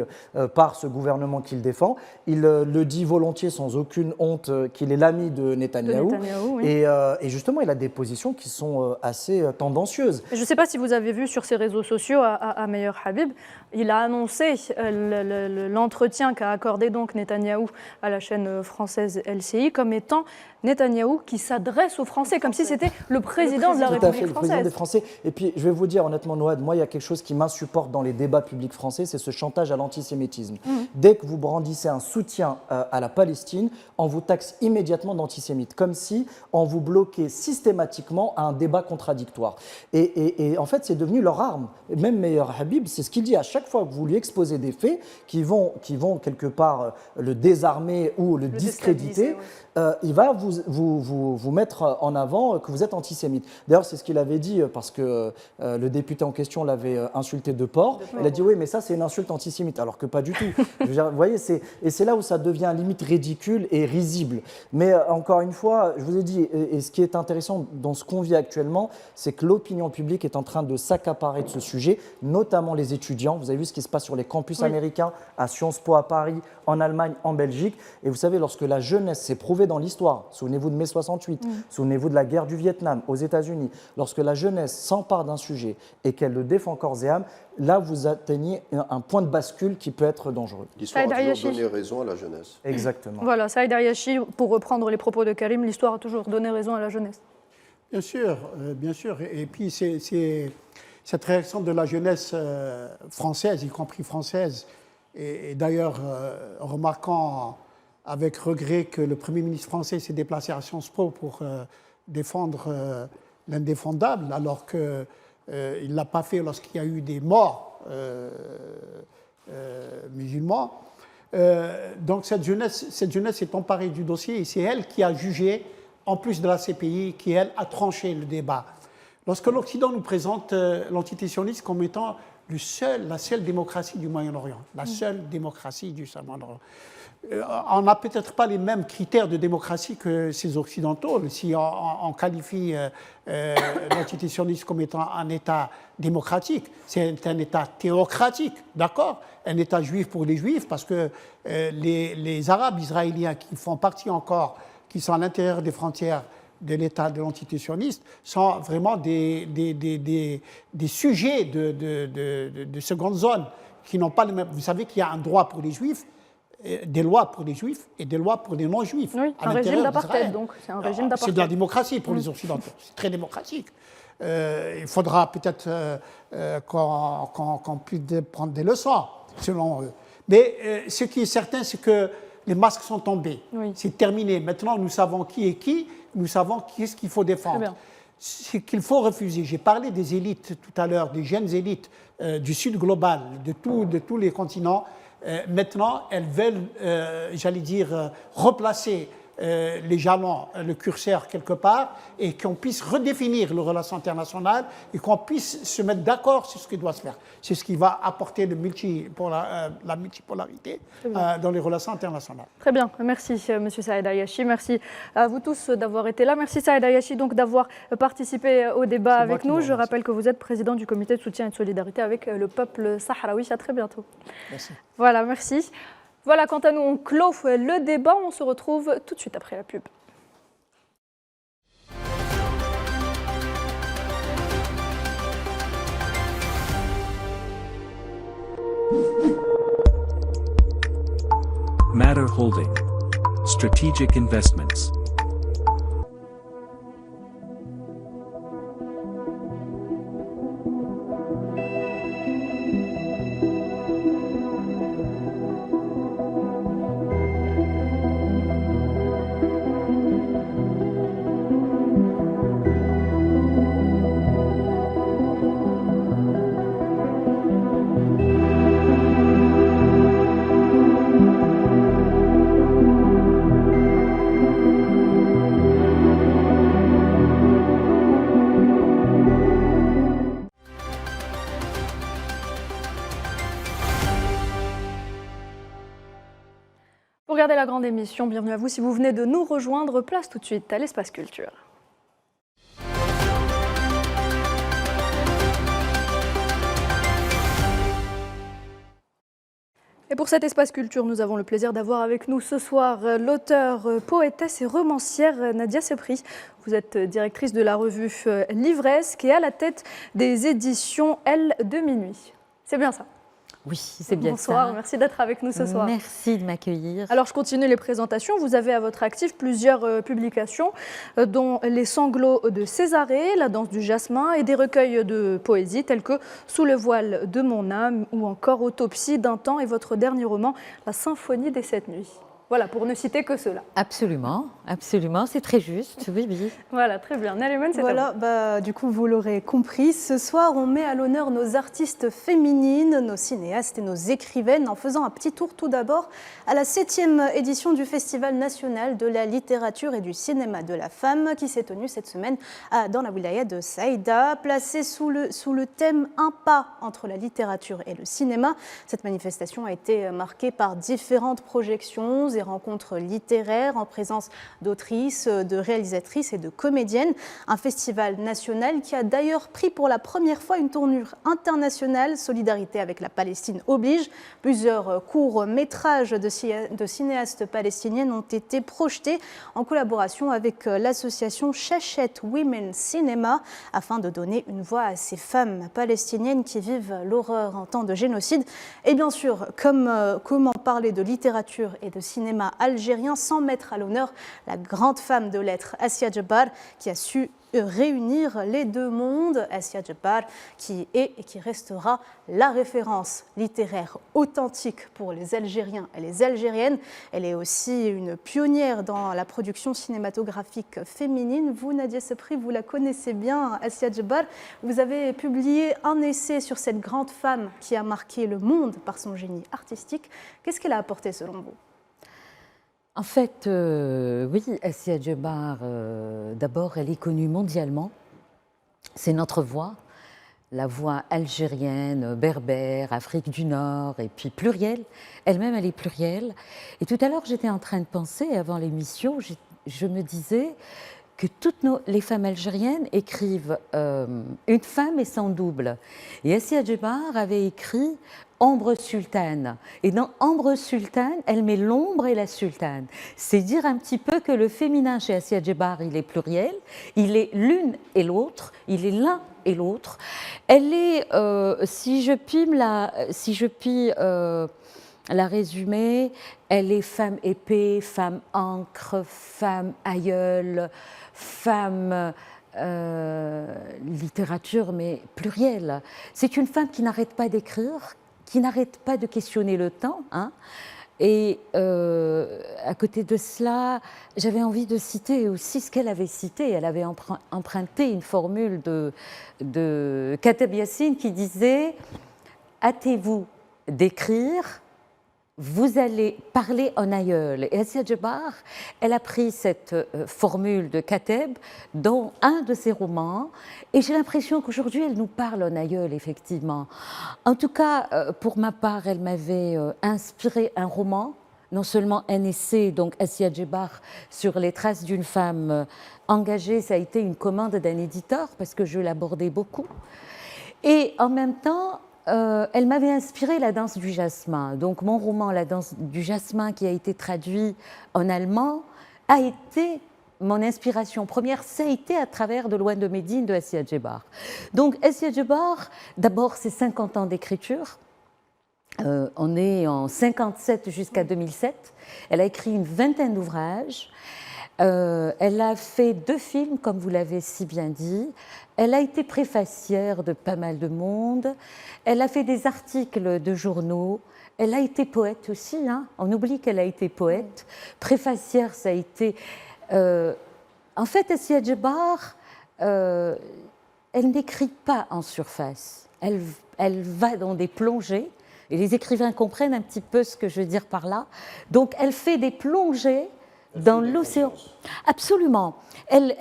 par ce gouvernement qu'il défend. Il le dit volontiers sans aucune honte qu'il est l'ami de Netanyahou. Oui. Et justement, il a des positions qui sont assez tendancieuses. Je ne sais pas si vous avez vu sur ses réseaux sociaux à Meir Habib, il a annoncé l'entretien qu'a accordé donc Netanyahou à la chaîne française LCI comme étant Netanyahou qui s'adresse aux Français, comme si c'était le président de la République française. Le président des Français. Et puis, je vais vous dire honnêtement, Noad, moi, il y a quelque chose qui m'insupporte dans les débats publics français, c'est ce chantage à l'antisémitisme. Dès que vous brandissez un soutien à la Palestine, on vous taxe immédiatement d'antisémite, comme si on vous bloquait systématiquement à un débat contradictoire. Et en fait, c'est devenu leur arme. Même Meir Habib, c'est ce qu'il dit à chaque fois que vous lui exposez des faits qui vont quelque part le désarmer ou le discréditer. Il va vous mettre en avant que vous êtes antisémite. D'ailleurs, c'est ce qu'il avait dit parce que le député en question l'avait insulté de porc. Il a dit oui, mais ça, c'est une insulte antisémite, alors que pas du tout. Je veux dire, vous voyez, et c'est là où ça devient limite ridicule et risible. Mais encore une fois, je vous ai dit, et ce qui est intéressant dans ce qu'on vit actuellement, c'est que l'opinion publique est en train de s'accaparer de ce sujet, notamment les étudiants. Vous avez vu ce qui se passe sur les campus américains, à Sciences Po à Paris, en Allemagne, en Belgique. Et vous savez, lorsque la jeunesse s'est prouvée dans l'histoire, souvenez-vous de mai 68, souvenez-vous de la guerre du Vietnam aux États-Unis, lorsque la jeunesse s'empare d'un sujet et qu'elle le défend corps et âme, là vous atteignez un point de bascule qui peut être dangereux. L'histoire a toujours donné raison à la jeunesse. Exactement. Voilà, Saïd Ariachi, pour reprendre les propos de Karim, l'histoire a toujours donné raison à la jeunesse. Bien sûr, bien sûr. Et puis c'est cette réaction de la jeunesse française, y compris française, et d'ailleurs remarquant avec regret que le Premier ministre français s'est déplacé à Sciences Po pour défendre l'indéfendable, alors qu'il ne l'a pas fait lorsqu'il y a eu des morts musulmans. Donc cette jeunesse s'est emparée du dossier et c'est elle qui a jugé, en plus de la CPI, qui elle a tranché le débat. Lorsque l'Occident nous présente l'entité sioniste comme étant la seule démocratie du Moyen-Orient, la seule démocratie du Moyen-Orient, on n'a peut-être pas les mêmes critères de démocratie que ces Occidentaux. Si on qualifie l'entité sioniste comme étant un État démocratique, c'est un État théocratique, d'accord ? Un État juif pour les Juifs, parce que les Arabes israéliens qui font partie encore, qui sont à l'intérieur des frontières de l'État de l'entité sioniste, sont vraiment des sujets de seconde zone qui n'ont pas le même. Vous savez qu'il y a un droit pour les Juifs, des lois pour les Juifs et des lois pour les non-Juifs. Oui, un régime d'apartheid, donc. C'est un régime d'apartheid. C'est de la démocratie pour les Occidentaux. C'est très démocratique. Il faudra peut-être qu'on puisse prendre des leçons, selon eux. Mais ce qui est certain, c'est que les masques sont tombés. Oui. C'est terminé. Maintenant, nous savons qui est qui. Nous savons qui est-ce qu'il faut défendre. C'est qu'il faut refuser. J'ai parlé des élites tout à l'heure, des jeunes élites du Sud global, de tous les continents. Maintenant, elles veulent, j'allais dire, replacer les jalons, le curseur quelque part, et qu'on puisse redéfinir les relations internationales et qu'on puisse se mettre d'accord sur ce qui doit se faire. C'est ce qui va apporter la multipolarité dans les relations internationales. Très bien, merci Monsieur Saïd Ayachi, merci à vous tous d'avoir été là. Merci Saïd Ayachi donc d'avoir participé au débat avec nous. Je rappelle que vous êtes président du comité de soutien et de solidarité avec le peuple sahraoui. À très bientôt. Merci. Voilà, merci. Voilà, quant à nous, on clôt le débat. On se retrouve tout de suite après la pub. Matter Holding. Strategic Investments. Pour regarder la grande émission, bienvenue à vous. Si vous venez de nous rejoindre, place tout de suite à l'Espace Culture. Et pour cet Espace Culture, nous avons le plaisir d'avoir avec nous ce soir l'auteure, poétesse et romancière Nadia Sepri. Vous êtes directrice de la revue Livresque et à la tête des éditions Elle de Minuit. C'est bien ça? Oui, c'est bien ça. Bonsoir, merci d'être avec nous ce soir. Merci de m'accueillir. Alors, je continue les présentations. Vous avez à votre actif plusieurs publications, dont Les Sanglots de Césarée, La danse du jasmin et des recueils de poésie tels que Sous le voile de mon âme ou encore Autopsie d'un temps et votre dernier roman, La symphonie des 7 nuits. Voilà, pour ne citer que cela. Absolument, absolument, c'est très juste, oui, oui. Voilà, très bien. Nariman, c'est voilà, du coup, vous l'aurez compris, ce soir, on met à l'honneur nos artistes féminines, nos cinéastes et nos écrivaines, en faisant un petit tour tout d'abord à la 7e édition du Festival national de la littérature et du cinéma de la femme, qui s'est tenu cette semaine dans la wilaya de Saïda, placée sous le thème « Un pas entre la littérature et le cinéma ». Cette manifestation a été marquée par différentes projections et rencontres littéraires en présence d'autrices, de réalisatrices et de comédiennes. Un festival national qui a d'ailleurs pris pour la première fois une tournure internationale. Solidarité avec la Palestine oblige. Plusieurs courts-métrages de cinéastes palestiniennes ont été projetés en collaboration avec l'association Shashet Women Cinema afin de donner une voix à ces femmes palestiniennes qui vivent l'horreur en temps de génocide. Et bien sûr, comment parler de littérature et de cinéma algérien sans mettre à l'honneur la grande femme de lettres Assia Djebar qui a su réunir les deux mondes. Assia Djebar qui est et qui restera la référence littéraire authentique pour les Algériens et les Algériennes. Elle est aussi une pionnière dans la production cinématographique féminine. Vous, Nadia Sepri, vous la connaissez bien, Assia Djebar. Vous avez publié un essai sur cette grande femme qui a marqué le monde par son génie artistique. Qu'est-ce qu'elle a apporté selon vous ? En fait, oui, Assia Djebar, d'abord, elle est connue mondialement. C'est notre voix, la voix algérienne, berbère, Afrique du Nord, et puis plurielle. Elle-même, elle est plurielle. Et tout à l'heure, j'étais en train de penser, avant l'émission, je me disais que toutes les femmes algériennes écrivent une femme et son double. Et Assia Djebar avait écrit Ombre sultane. Et dans Ombre sultane, elle met l'ombre et la sultane. C'est dire un petit peu que le féminin chez Assia Djebar, il est pluriel, il est l'une et l'autre, il est l'un et l'autre. Elle est, si je puis la résumer, elle est femme épée, femme encre, femme aïeule, femme littérature, mais plurielle. C'est une femme qui n'arrête pas d'écrire, qui n'arrête pas de questionner le temps. Hein. Et à côté de cela, j'avais envie de citer aussi ce qu'elle avait cité. Elle avait emprunté une formule de Kateb Yassine qui disait « Hâtez-vous d'écrire vous allez parler en aïeul. Et Assia Djebar, elle a pris cette formule de Kateb dans un de ses romans, et j'ai l'impression qu'aujourd'hui, elle nous parle en aïeul, effectivement. En tout cas, pour ma part, elle m'avait inspiré un roman, non seulement un essai, donc Assia Djebar, sur les traces d'une femme engagée, ça a été une commande d'un éditeur, parce que je l'abordais beaucoup. Et en même temps, elle m'avait inspiré La danse du jasmin. Donc mon roman La danse du jasmin, qui a été traduit en allemand, a été mon inspiration première. Ça a été à travers De loin de Médine de Assia Djebar. Donc Assia Djebar, d'abord c'est 50 ans d'écriture. On est en 57 jusqu'à 2007. Elle a écrit une vingtaine d'ouvrages. Elle a fait 2 films, comme vous l'avez si bien dit. Elle a été préfacière de pas mal de monde. Elle a fait des articles de journaux. Elle a été poète aussi. Hein. On oublie qu'elle a été poète. Préfacière, ça a été... En fait, Assia Djebar, elle n'écrit pas en surface. Elle va dans des plongées. Et les écrivains comprennent un petit peu ce que je veux dire par là. Donc, elle fait des plongées dans l'océan. Absolument. Elle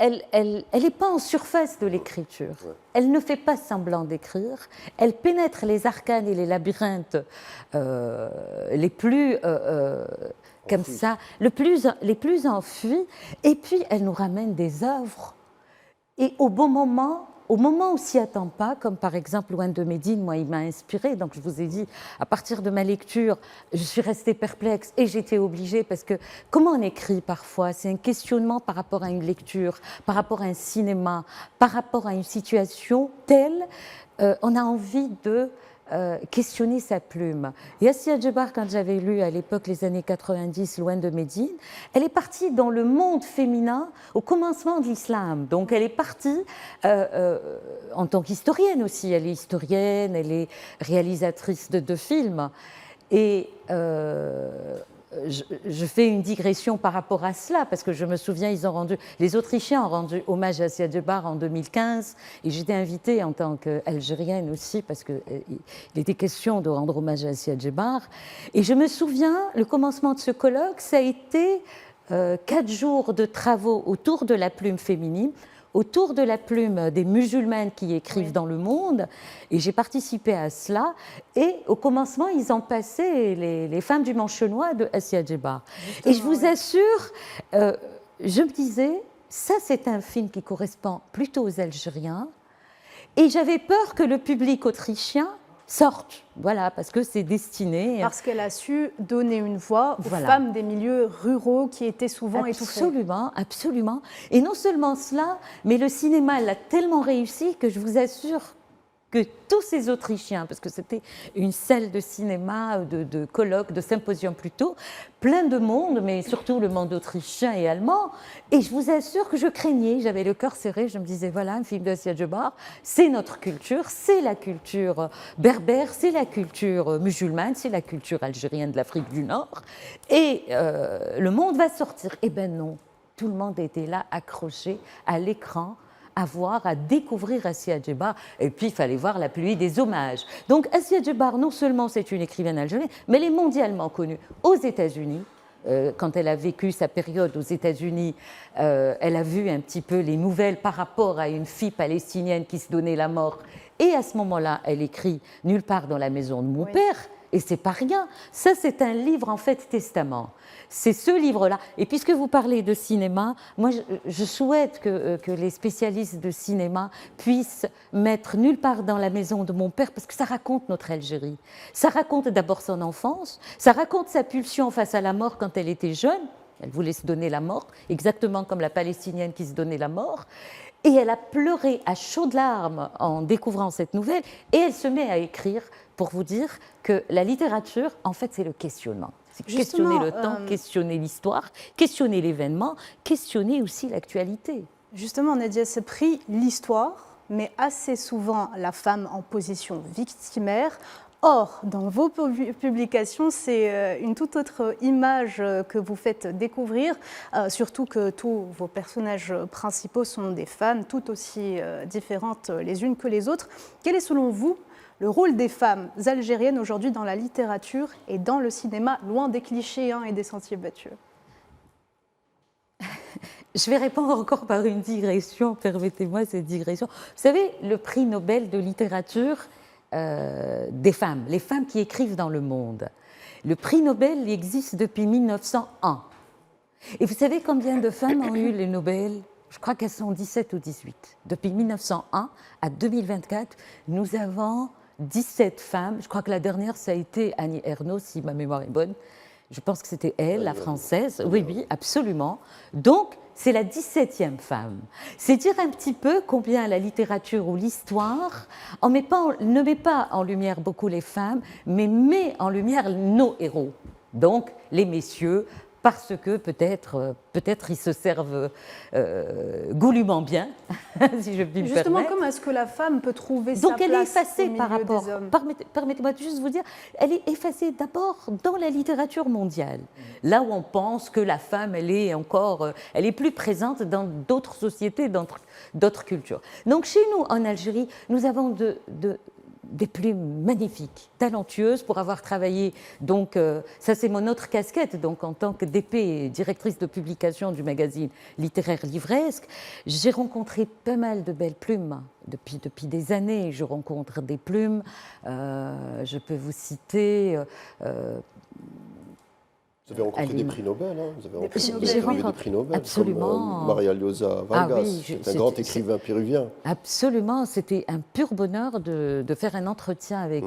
n'est pas en surface de l'écriture. Elle ne fait pas semblant d'écrire. Elle pénètre les arcanes et les labyrinthes les plus comme ça, les plus enfuis. Et puis elle nous ramène des œuvres. Et au bon moment. Au moment où on s'y attend pas, comme par exemple Loin de Médine, moi il m'a inspirée, donc je vous ai dit, à partir de ma lecture, je suis restée perplexe et j'étais obligée, parce que comment on écrit parfois, c'est un questionnement par rapport à une lecture, par rapport à un cinéma, par rapport à une situation telle, on a envie de questionner sa plume. Et Assia Djebar, quand j'avais lu à l'époque les années 90, Loin de Médine, elle est partie dans le monde féminin au commencement de l'islam. Donc elle est partie en tant qu'historienne aussi. Elle est historienne, elle est réalisatrice de 2 films. Et je fais une digression par rapport à cela, parce que je me souviens, les Autrichiens ont rendu hommage à Assia Djebar en 2015, et j'étais invitée en tant qu'Algérienne aussi, parce qu'il était question de rendre hommage à Assia Djebar. Et je me souviens, le commencement de ce colloque, ça a été 4 jours de travaux autour de la plume féminine, autour de la plume des musulmanes qui écrivent dans le monde, et j'ai participé à cela. Et au commencement, ils ont passé les femmes du Manchenois de Assia Djebar. Et je vous assure, je me disais, ça c'est un film qui correspond plutôt aux Algériens, et j'avais peur que le public autrichien sorte, voilà, parce que c'est destiné... Parce qu'elle a su donner une voix aux femmes des milieux ruraux qui étaient souvent étouffées. Absolument, absolument. Et non seulement cela, mais le cinéma l'a tellement réussi que je vous assure que tous ces Autrichiens, parce que c'était une salle de cinéma, de colloques, de symposium plutôt, plein de monde, mais surtout le monde autrichien et allemand, et je vous assure que je craignais, j'avais le cœur serré, je me disais, voilà, un film d'Assia Djebar, c'est notre culture, c'est la culture berbère, c'est la culture musulmane, c'est la culture algérienne de l'Afrique du Nord, et le monde va sortir. Eh ben non, tout le monde était là, accroché à l'écran, à voir, à découvrir Assia Djebar, et puis il fallait voir la pluie des hommages. Donc Assia Djebar, non seulement c'est une écrivaine algérienne, mais elle est mondialement connue aux États-Unis. Quand elle a vécu sa période aux États-Unis, elle a vu un petit peu les nouvelles par rapport à une fille palestinienne qui se donnait la mort. Et à ce moment-là, elle écrit « Nulle part dans la maison de mon père ». Et c'est pas rien. Ça, c'est un livre, en fait, testament. C'est ce livre-là. Et puisque vous parlez de cinéma, moi, je souhaite que les spécialistes de cinéma puissent mettre Nulle part dans la maison de mon père, parce que ça raconte notre Algérie. Ça raconte d'abord son enfance, ça raconte sa pulsion face à la mort quand elle était jeune. Elle voulait se donner la mort, exactement comme la Palestinienne qui se donnait la mort. Et elle a pleuré à chaudes larmes en découvrant cette nouvelle, et elle se met à écrire pour vous dire que la littérature, en fait, c'est le questionnement. C'est questionner le temps, questionner l'histoire, questionner l'événement, questionner aussi l'actualité. Justement, Nadia, c'est pris l'histoire, mais assez souvent la femme en position victimaire. Or, dans vos publications, c'est une toute autre image que vous faites découvrir, surtout que tous vos personnages principaux sont des femmes, tout aussi différentes les unes que les autres. Quel est selon vous le rôle des femmes algériennes aujourd'hui dans la littérature et dans le cinéma, loin des clichés et des sentiers battus. Je vais répondre encore par une digression, permettez-moi cette digression. Vous savez, le prix Nobel de littérature des femmes, les femmes qui écrivent dans le monde. Le prix Nobel il existe depuis 1901. Et vous savez combien de femmes ont eu les Nobel? Je crois qu'elles sont 17 ou 18. Depuis 1901 à 2024, nous avons 17 femmes. Je crois que la dernière, ça a été Annie Ernaux, si ma mémoire est bonne. Je pense que c'était elle, la française. Oui, oui, absolument. Donc, c'est la 17e femme. C'est dire un petit peu combien la littérature ou l'histoire ne met pas en lumière beaucoup les femmes, mais met en lumière nos héros. Donc, les messieurs, parce que peut-être ils se servent goulûment bien, si je puis me permettre. Justement, comment est-ce que la femme peut trouver sa place au milieu des hommes ? Donc elle est effacée par rapport, permettez-moi de juste vous dire, elle est effacée d'abord dans la littérature mondiale. Là où on pense que la femme, elle est plus présente dans d'autres sociétés, dans d'autres cultures. Donc chez nous, en Algérie, nous avons des plumes magnifiques, talentueuses pour avoir travaillé. Donc, ça c'est mon autre casquette. Donc, en tant que DP et directrice de publication du magazine littéraire Livresque, j'ai rencontré pas mal de belles plumes. Depuis des années, je rencontre des plumes. Je peux vous citer. Vous avez rencontré des prix Nobel, hein. Vous avez rencontré des prix Nobel, absolument. Comme Maria Llosa Vargas, c'est un grand écrivain péruvien. Absolument, c'était un pur bonheur de faire un entretien avec...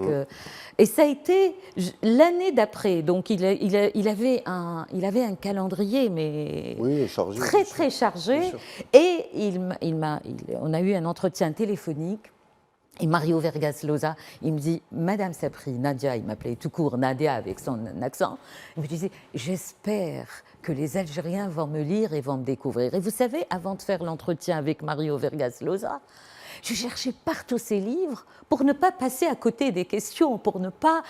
et ça a été l'année d'après, donc il avait un calendrier, mais chargé, très chargé, et on a eu un entretien téléphonique. Et Mario Vargas Llosa, il me dit, Madame Sapri, Nadia, il m'appelait tout court Nadia avec son accent, il me disait, j'espère que les Algériens vont me lire et vont me découvrir. Et vous savez, avant de faire l'entretien avec Mario Vargas Llosa, je cherchais partout ces livres pour ne pas passer à côté des questions, pour ne pas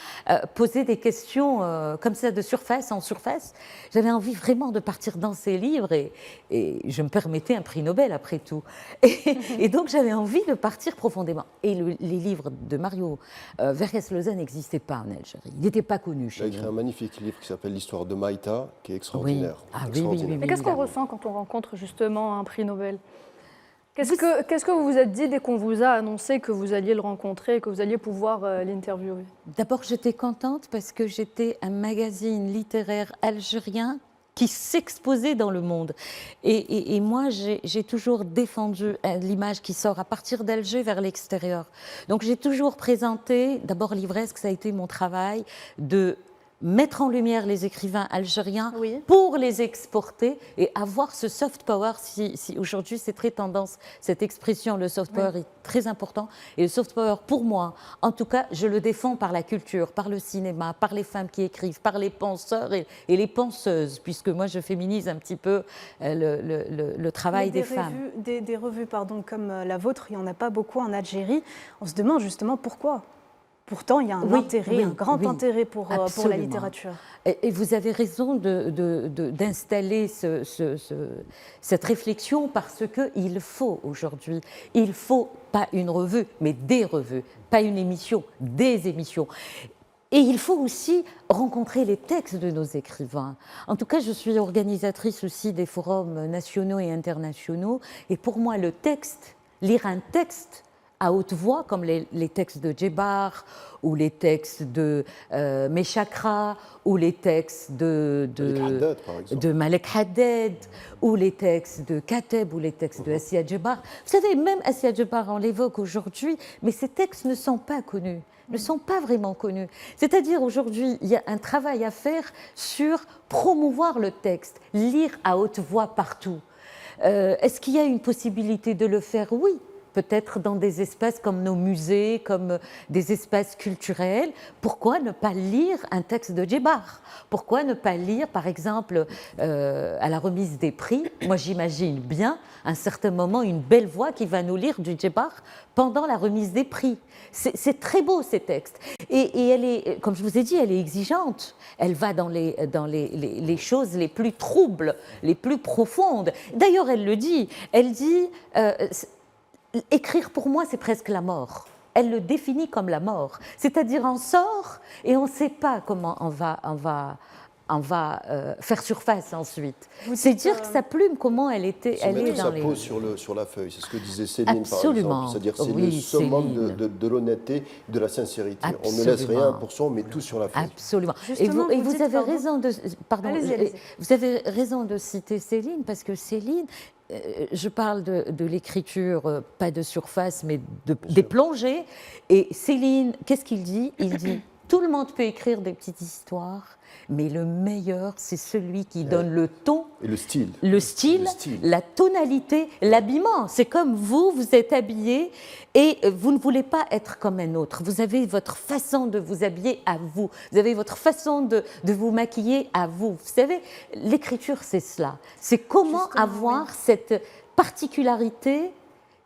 poser des questions comme ça de surface en surface. J'avais envie vraiment de partir dans ces livres et je me permettais un prix Nobel après tout. Et donc j'avais envie de partir profondément. Et les livres de Mario Vargas Llosa n'existaient pas en Algérie. Il n'était pas connu chez nous. Il a écrit un magnifique livre qui s'appelle L'histoire de Maïta, qui est extraordinaire. Oui. Oui. Mais qu'est-ce qu'on ressent quand on rencontre justement un prix Nobel ? Qu'est-ce que vous vous êtes dit dès qu'on vous a annoncé que vous alliez le rencontrer et que vous alliez pouvoir l'interviewer ? D'abord, j'étais contente parce que j'étais un magazine littéraire algérien qui s'exposait dans le monde. Et moi, j'ai toujours défendu l'image qui sort à partir d'Alger vers l'extérieur. Donc, j'ai toujours présenté, d'abord Livresque, ça a été mon travail, de mettre en lumière les écrivains algériens pour les exporter et avoir ce soft power. Si aujourd'hui c'est très tendance, cette expression, le soft power est très important. Et le soft power, pour moi, en tout cas, je le défends par la culture, par le cinéma, par les femmes qui écrivent, par les penseurs et les penseuses, puisque moi je féminise un petit peu le travail des femmes. Des revues comme la vôtre, il n'y en a pas beaucoup en Algérie. On se demande justement pourquoi. Pourtant, il y a un grand intérêt pour la littérature. Et vous avez raison d'installer cette réflexion parce qu'il faut aujourd'hui, il faut pas une revue, mais des revues, pas une émission, des émissions. Et il faut aussi rencontrer les textes de nos écrivains. En tout cas, je suis organisatrice aussi des forums nationaux et internationaux. Et pour moi, le texte, lire un texte, à haute voix, comme les textes de Djebar, ou les textes de Meshakra, ou les textes de Malek Haddad, ou les textes de Kateb, ou les textes de Assia Djebar. Vous savez, même Assia Djebar, on l'évoque aujourd'hui, mais ces textes ne sont pas connus, ne sont pas vraiment connus. C'est-à-dire, aujourd'hui, il y a un travail à faire sur promouvoir le texte, lire à haute voix partout. Est-ce qu'il y a une possibilité de le faire ? Oui. Peut-être dans des espaces comme nos musées, comme des espaces culturels. Pourquoi ne pas lire un texte de Djebar ? Pourquoi ne pas lire, par exemple, à la remise des prix, moi j'imagine bien, à un certain moment, une belle voix qui va nous lire du Djebar pendant la remise des prix. C'est très beau, ces textes. Et elle est, comme je vous ai dit, elle est exigeante. Elle va dans les choses les plus troubles, les plus profondes. D'ailleurs, elle le dit. Elle dit... écrire pour moi, c'est presque la mort. elle le définit comme la mort. C'est-à-dire on sort et on ne sait pas comment on va faire surface ensuite. C'est dire que sa plume, comment elle est dans les... Ça pose sur la feuille, c'est ce que disait Céline Absolument. par exemple. C'est-à-dire c'est Oui, le summum Céline. de l'honnêteté, de la sincérité. Absolument. On ne laisse rien pour soi, on met tout sur la feuille. Absolument. Justement, Et vous dites, avez pardon. raison de... Pardon, Allez-y. vous avez raison de citer Céline, parce que Céline, je parle de l'écriture, pas de surface, mais des plongées. Et Céline, qu'est-ce qu'il dit? Il dit, tout le monde peut écrire des petites histoires, mais le meilleur, c'est celui qui donne le ton. Et le style. Le style, la tonalité, l'habillement. C'est comme vous êtes habillé et vous ne voulez pas être comme un autre. Vous avez votre façon de vous habiller à vous. Vous avez votre façon de vous maquiller à vous. Vous savez, l'écriture, c'est cela. C'est comment avoir cette particularité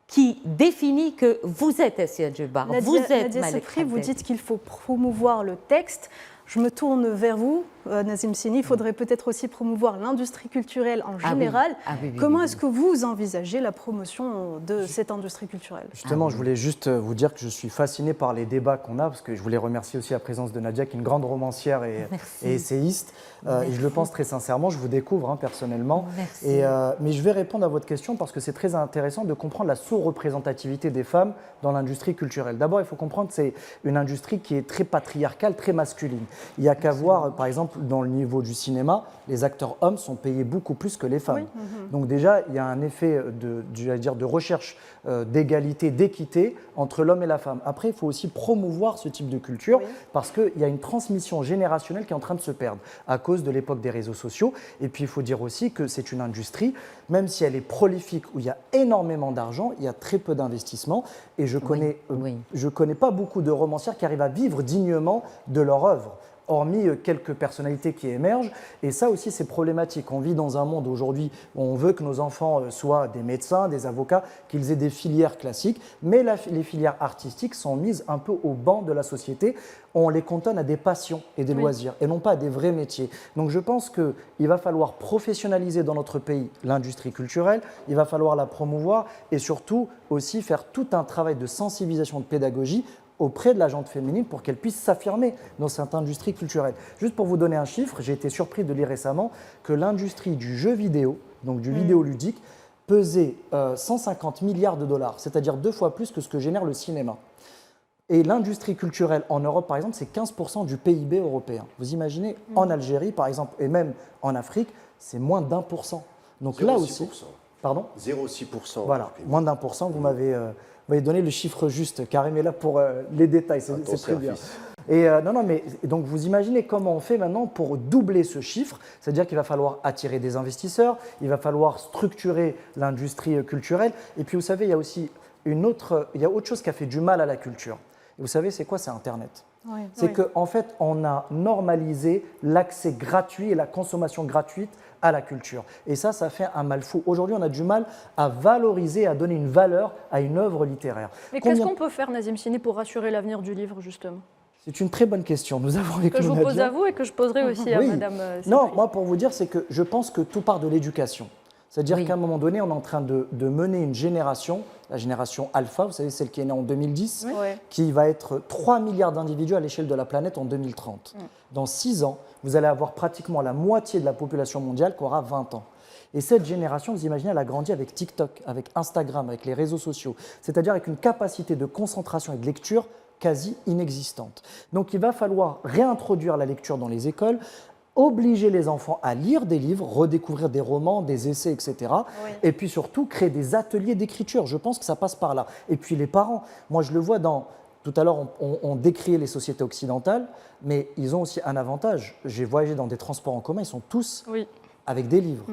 qui définit que vous êtes Assia Djebar, vous êtes Nadia Malek Sepri, vous Haddad. dites qu'il faut promouvoir le texte. Je me tourne vers vous, Nazim Sini. Il faudrait peut-être aussi promouvoir l'industrie culturelle en général. Oui, Comment est-ce que vous envisagez la promotion de cette industrie culturelle? Justement, je voulais juste vous dire que je suis fasciné par les débats qu'on a, parce que je voulais remercier aussi la présence de Nadia, qui est une grande romancière et essayiste. Et je le pense très sincèrement, je vous découvre personnellement. Mais je vais répondre à votre question parce que c'est très intéressant de comprendre la sous-représentativité des femmes dans l'industrie culturelle. D'abord, il faut comprendre que c'est une industrie qui est très patriarcale, très masculine. Il n'y a qu'à voir, par exemple, dans le niveau du cinéma, les acteurs hommes sont payés beaucoup plus que les femmes. Oui. Donc déjà, il y a un effet de recherche d'égalité, d'équité entre l'homme et la femme. Après, il faut aussi promouvoir ce type de culture parce qu'il y a une transmission générationnelle qui est en train de se perdre à cause de l'époque des réseaux sociaux. Et puis, il faut dire aussi que c'est une industrie, même si elle est prolifique, où il y a énormément d'argent, il y a très peu d'investissement. Et je connais pas beaucoup de romancières qui arrivent à vivre dignement de leur œuvre, hormis quelques personnalités qui émergent. Et ça aussi, c'est problématique. On vit dans un monde aujourd'hui où on veut que nos enfants soient des médecins, des avocats, qu'ils aient des filières classiques, mais les filières artistiques sont mises un peu au banc de la société. On les cantonne à des passions et des loisirs, et non pas à des vrais métiers. Donc je pense qu'il va falloir professionnaliser dans notre pays l'industrie culturelle, il va falloir la promouvoir, et surtout aussi faire tout un travail de sensibilisation, de pédagogie, auprès de la gente féminine pour qu'elle puisse s'affirmer dans cette industrie culturelle. Juste pour vous donner un chiffre, j'ai été surpris de lire récemment que l'industrie du jeu vidéo, donc du vidéoludique, pesait 150 milliards de dollars, c'est-à-dire 2 fois plus que ce que génère le cinéma. Et l'industrie culturelle en Europe, par exemple, c'est 15% du PIB européen. Vous imaginez, en Algérie, par exemple, et même en Afrique, c'est moins d'1%. Donc 0, là aussi... Pardon ? 0,6%. Voilà, moins d'1%, vous m'avez donné le chiffre juste. Karim est là pour les détails, c'est très bien. Et mais donc vous imaginez comment on fait maintenant pour doubler ce chiffre, c'est-à-dire qu'il va falloir attirer des investisseurs, il va falloir structurer l'industrie culturelle, et puis vous savez, il y a aussi autre chose qui a fait du mal à la culture. Et vous savez, c'est quoi? C'est Internet. C'est qu'en fait, on a normalisé l'accès gratuit et la consommation gratuite à la culture. Et ça fait un mal fou. Aujourd'hui, on a du mal à valoriser, à donner une valeur à une œuvre littéraire. Mais qu'est-ce qu'on peut faire, Nazim Sini, pour assurer l'avenir du livre, justement? C'est une très bonne question. Nous avons avec que je vous pose à vous et que je poserai aussi à Madame Sepri. Non, moi, pour vous dire, c'est que je pense que tout part de l'éducation. C'est-à-dire qu'à un moment donné, on est en train de mener une génération, la génération alpha, vous savez, celle qui est née en 2010, qui va être 3 milliards d'individus à l'échelle de la planète en 2030. Dans 6 ans, vous allez avoir pratiquement la moitié de la population mondiale qui aura 20 ans. Et cette génération, vous imaginez, elle a grandi avec TikTok, avec Instagram, avec les réseaux sociaux, c'est-à-dire avec une capacité de concentration et de lecture quasi inexistante. Donc il va falloir réintroduire la lecture dans les écoles, obliger les enfants à lire des livres, redécouvrir des romans, des essais, etc. Et puis surtout, créer des ateliers d'écriture. Je pense que ça passe par là. Et puis les parents, moi je le vois tout à l'heure, on décriait les sociétés occidentales, mais ils ont aussi un avantage. J'ai voyagé dans des transports en commun, ils sont tous avec des livres,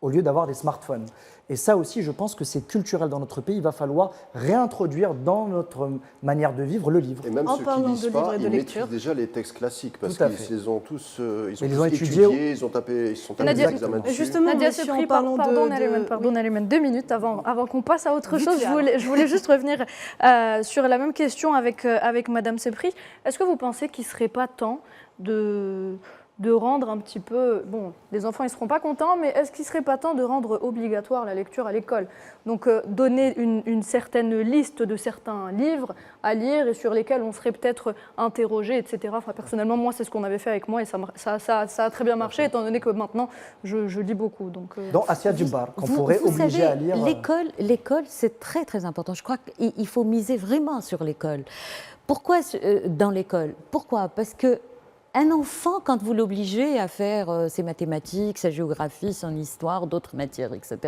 au lieu d'avoir des smartphones. Et ça aussi, je pense que c'est culturel dans notre pays. Il va falloir réintroduire dans notre manière de vivre le livre. Et même ceux qui ne lisent pas, ils maîtrisent déjà les textes classiques, parce qu'ils ont tous étudiés, ils sont tapés des examens dessus. Justement, Nadia Sepri, pardon, Nariman, 2 minutes avant qu'on passe à autre chose. Je voulais juste revenir sur la même question avec Madame Sepri. Est-ce que vous pensez qu'il ne serait pas temps de de rendre un petit peu, bon, les enfants ils ne seront pas contents, mais est-ce qu'il ne serait pas temps de rendre obligatoire la lecture à l'école? Donc donner une certaine liste de certains livres à lire et sur lesquels on serait peut-être interrogé, etc. Enfin, personnellement, moi c'est ce qu'on avait fait avec moi et ça a très bien marché, étant donné que maintenant je lis beaucoup. Donc Assia Djebbar, qu'on pourrait obliger à lire. L'école, c'est très très important. Je crois qu'il faut miser vraiment sur l'école. Pourquoi dans l'école? Pourquoi? Parce que un enfant, quand vous l'obligez à faire ses mathématiques, sa géographie, son histoire, d'autres matières, etc.,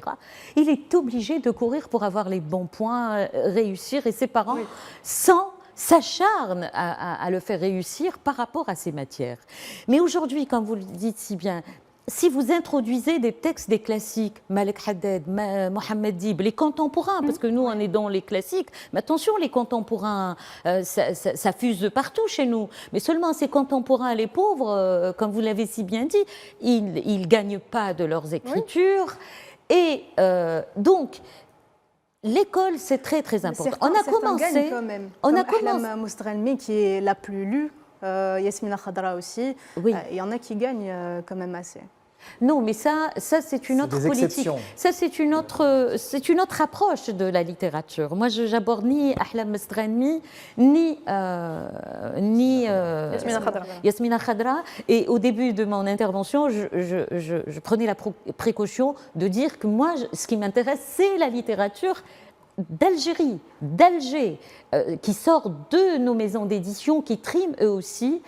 il est obligé de courir pour avoir les bons points, réussir, et ses parents s'acharnent à le faire réussir par rapport à ces matières. Mais aujourd'hui, comme vous le dites si bien, si vous introduisez des textes des classiques, Malek Haddad, Mohamed Dib, les contemporains, parce que nous on est dans les classiques, mais attention, les contemporains, ça fuse de partout chez nous, mais seulement ces contemporains, les pauvres, comme vous l'avez si bien dit, ils ne gagnent pas de leurs écritures, et donc l'école c'est très très important. On a commencé, quand même, on a commencé. Ahlam Moustralmi qui est la plus lue. Yasmina Khadra aussi, il y en a qui gagnent quand même assez. Non, mais ça c'est une autre politique. Ça, c'est une autre approche de la littérature. Moi, je n'aborde ni Ahlam Moustralmi, ni Yasmina Khadra. Et au début de mon intervention, je prenais la précaution de dire que moi, ce qui m'intéresse, c'est la littérature d'Alger, qui sort de nos maisons d'édition, qui triment eux aussi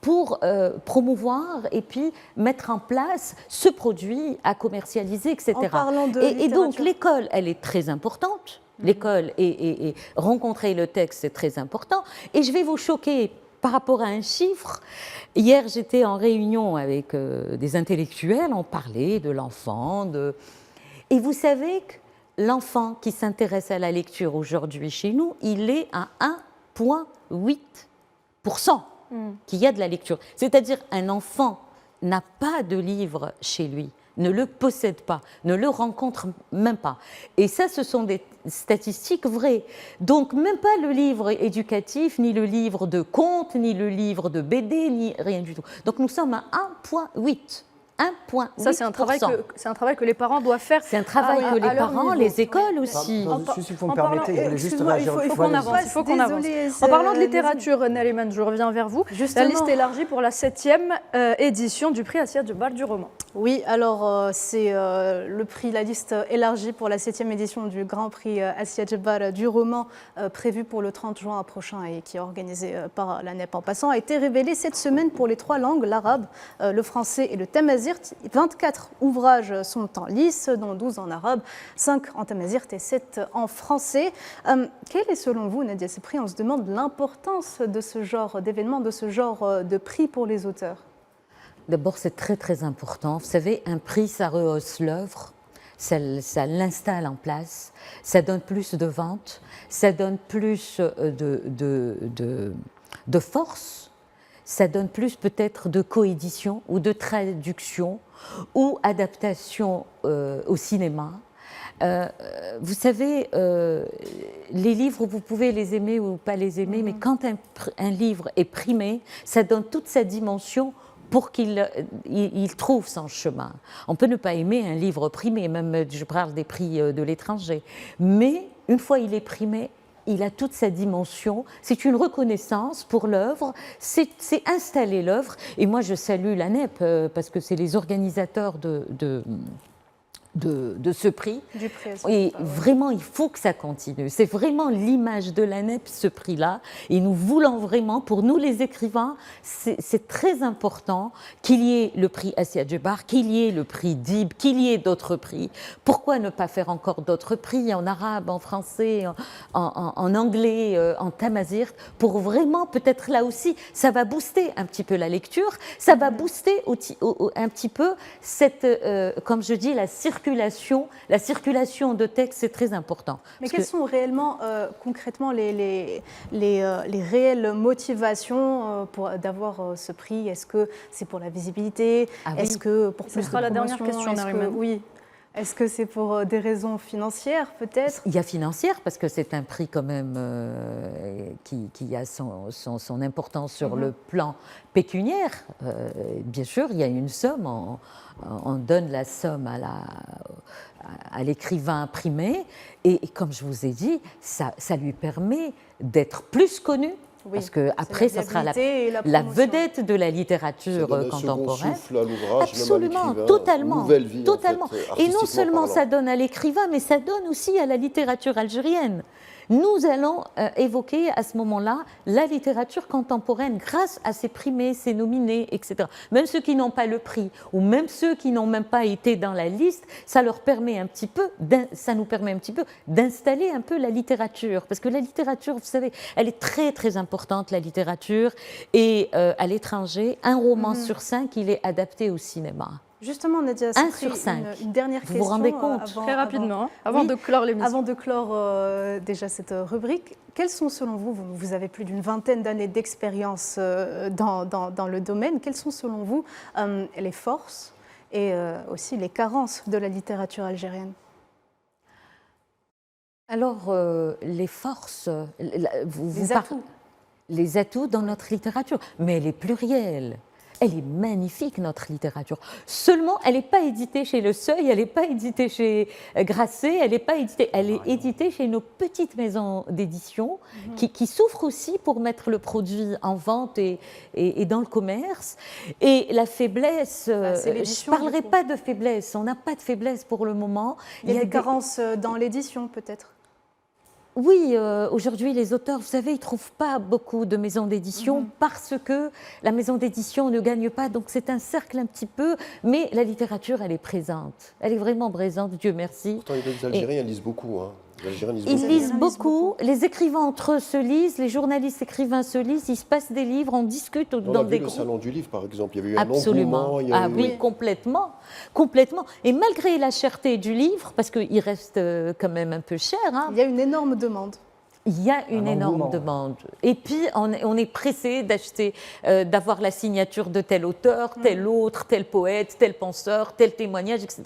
pour promouvoir et puis mettre en place ce produit à commercialiser, etc. Et donc l'école, elle est très importante. L'école et rencontrer le texte, c'est très important. Et je vais vous choquer par rapport à un chiffre. Hier, j'étais en réunion avec des intellectuels, on parlait de l'enfant, et vous savez que l'enfant qui s'intéresse à la lecture aujourd'hui chez nous, il est à 1,8% qu'il y a de la lecture. C'est-à-dire un enfant n'a pas de livre chez lui, ne le possède pas, ne le rencontre même pas. Et ça, ce sont des statistiques vraies. Donc même pas le livre éducatif, ni le livre de contes, ni le livre de BD, ni rien du tout. Donc nous sommes à 1,8%. 1,8%. Ça, c'est un travail que les parents doivent faire. C'est un travail que les parents, les écoles aussi. Si vous me permettez, je voulais juste réagir. Il faut qu'on avance. En parlant de littérature, Nariman, je reviens vers vous. Justement. La liste élargie pour la 7e édition du prix Assia Djebbar du roman. Oui, alors c'est le prix, la liste élargie pour la 7e édition du Grand Prix Assia Djebbar du roman, prévu pour le 30 juin prochain et qui est organisé par la NEP en passant, a été révélée cette semaine pour les 3 langues, l'arabe, le français et le tamazight. 24 ouvrages sont en lice, dont 12 en arabe, 5 en tamazight et 7 en français. Quel est selon vous, Nadia Sepri, on se demande l'importance de ce genre d'événement, de ce genre de prix pour les auteurs? D'abord, c'est très très important. Vous savez, un prix, ça rehausse l'œuvre, ça l'installe en place, ça donne plus de ventes, ça donne plus de force. Ça donne plus peut-être de coédition ou de traduction ou adaptation au cinéma. Vous savez, les livres, vous pouvez les aimer ou pas les aimer, mais quand un livre est primé, ça donne toute sa dimension pour qu'il trouve son chemin. On peut ne pas aimer un livre primé, même je parle des prix de l'étranger, mais une fois il est primé, il a toute sa dimension, c'est une reconnaissance pour l'œuvre, c'est installer l'œuvre. Et moi, je salue la NEP parce que c'est les organisateurs de ce prix. Du prix. Et vraiment, il faut que ça continue. C'est vraiment l'image de la NEP, ce prix-là. Et nous voulons vraiment, pour nous les écrivains, c'est très important qu'il y ait le prix Assia Djebbar, qu'il y ait le prix Dib, qu'il y ait d'autres prix. Pourquoi ne pas faire encore d'autres prix en arabe, en français, en anglais, en tamazight, pour vraiment, peut-être là aussi, ça va booster un petit peu la lecture, ça va booster un petit peu cette, comme je dis, la circulation de texte, c'est très important. Mais quelles sont réellement, concrètement, les réelles motivations d'avoir ce prix? Est-ce que c'est pour la visibilité? Est-ce que pour plus de promotion? Ce sera la dernière question, Nariman. Oui. Est-ce que c'est pour des raisons financières, peut-être? Il y a financière, parce que c'est un prix quand même qui a son importance sur le plan pécuniaire. Bien sûr, il y a une somme, on donne la somme à l'écrivain imprimé, et comme je vous ai dit, ça lui permet d'être plus connu. Oui, parce qu'après, ça sera la vedette de la littérature contemporaine. Ça donne un second souffle à l'ouvrage, absolument, totalement, nouvelle vie, totalement. En fait, et non seulement ça donne à l'écrivain, mais ça donne aussi à la littérature algérienne. Nous allons évoquer à ce moment-là la littérature contemporaine grâce à ces primés, ces nominés, etc. Même ceux qui n'ont pas le prix ou même ceux qui n'ont même pas été dans la liste, ça nous permet un petit peu d'installer un peu la littérature. Parce que la littérature, vous savez, elle est très très importante, la littérature. Et à l'étranger, un roman sur 5, il est adapté au cinéma. Justement, Nadia, une dernière question. Vous vous rendez compte? Très rapidement, avant de clore l'émission. Avant de clore déjà cette rubrique, quelles sont selon vous, vous avez plus d'une vingtaine d'années d'expérience dans le domaine, quelles sont selon vous les forces et aussi les carences de la littérature algérienne? Alors, les forces, les atouts dans notre littérature, mais elle est plurielle. Elle est magnifique, notre littérature. Seulement, elle n'est pas éditée chez Le Seuil, elle n'est pas éditée chez Grasset, elle est éditée chez nos petites maisons d'édition qui souffrent aussi pour mettre le produit en vente et dans le commerce. Et la faiblesse, je ne parlerai pas de faiblesse, on n'a pas de faiblesse pour le moment. Il y a des carences dans l'édition, peut-être? Oui, aujourd'hui, les auteurs, vous savez, ils ne trouvent pas beaucoup de maisons d'édition parce que la maison d'édition ne gagne pas. Donc, c'est un cercle un petit peu, mais la littérature, elle est présente. Elle est vraiment présente, Dieu merci. Pourtant, les Algériens lisent beaucoup, hein. Ils lisent beaucoup, les écrivains entre eux se lisent, les journalistes écrivains se lisent, ils se passent des livres, on discute dans des groupes. On a vu le salon du livre, par exemple, il y avait eu Absolument. un engouement. Oui, complètement, complètement. Et malgré la cherté du livre, parce qu'il reste quand même un peu cher. Il y a une énorme demande. Il y a une énorme demande. Et puis, on est pressé d'acheter, d'avoir la signature de tel auteur, tel autre, tel poète, tel penseur, tel témoignage, etc.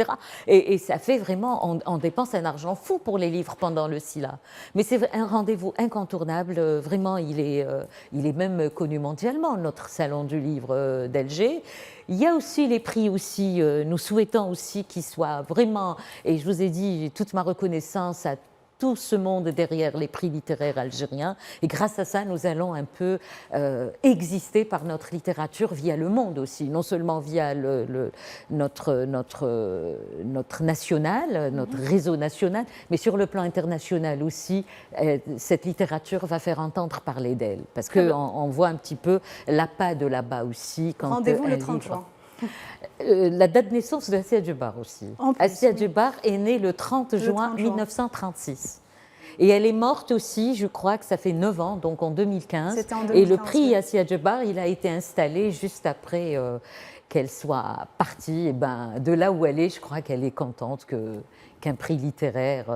Et ça fait vraiment, on dépense un argent fou pour les livres pendant le SILA. Mais c'est un rendez-vous incontournable. Vraiment, il est même connu mondialement, notre salon du livre d'Alger. Il y a aussi les prix aussi. Nous souhaitons aussi qu'ils soient vraiment, et je vous ai dit, toute ma reconnaissance à tout ce monde derrière les prix littéraires algériens. Et grâce à ça, nous allons un peu exister par notre littérature via le monde aussi, non seulement via notre national, notre réseau national, mais sur le plan international aussi, cette littérature va faire entendre parler d'elle. Parce qu'on voit un petit peu l'appât de là-bas aussi. Rendez-vous le 30 juin. La date de naissance de Assia Djebar aussi. Assia Djebar est née le 30 juin 1936. Et elle est morte aussi, je crois que ça fait 9 ans, donc en 2015. C'était en 2015. Et le prix Assia Djebar, il a été installé juste après qu'elle soit partie. Et de là où elle est, je crois qu'elle est contente qu'un prix littéraire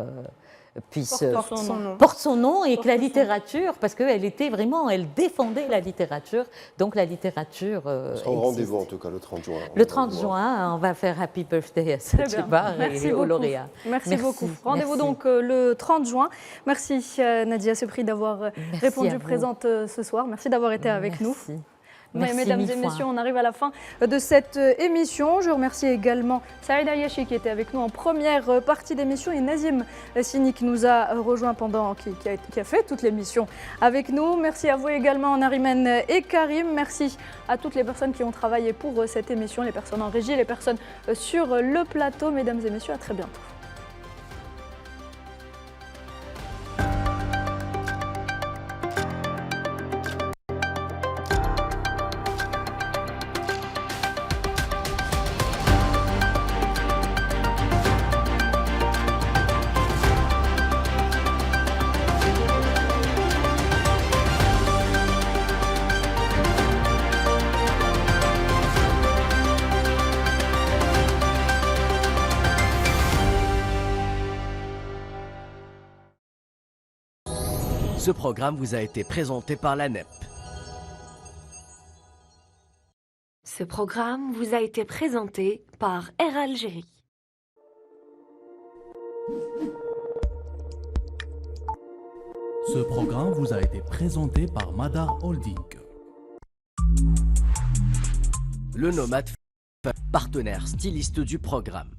porte son nom et que la littérature, parce qu'elle était vraiment, elle défendait la littérature, donc la littérature au rendez-vous en tout cas le 30 juin. Le 30 juin, on va faire Happy Birthday à Sadjibar et aux lauréats. Merci beaucoup. Rendez-vous donc le 30 juin. Merci Nadia Sepri d'avoir répondu présente ce soir. Merci d'avoir été avec nous. Mesdames et messieurs, on arrive à la fin de cette émission. Je remercie également Saïd Ayashi qui était avec nous en première partie d'émission et Nazim Sini qui nous a rejoint qui a fait toute l'émission avec nous. Merci à vous également Nariman et Karim. Merci à toutes les personnes qui ont travaillé pour cette émission, les personnes en régie, les personnes sur le plateau. Mesdames et messieurs, à très bientôt. Ce programme vous a été présenté par la NEP. Ce programme vous a été présenté par Air Algérie. Ce programme vous a été présenté par Madar Holding. Le Nomade, partenaire styliste du programme.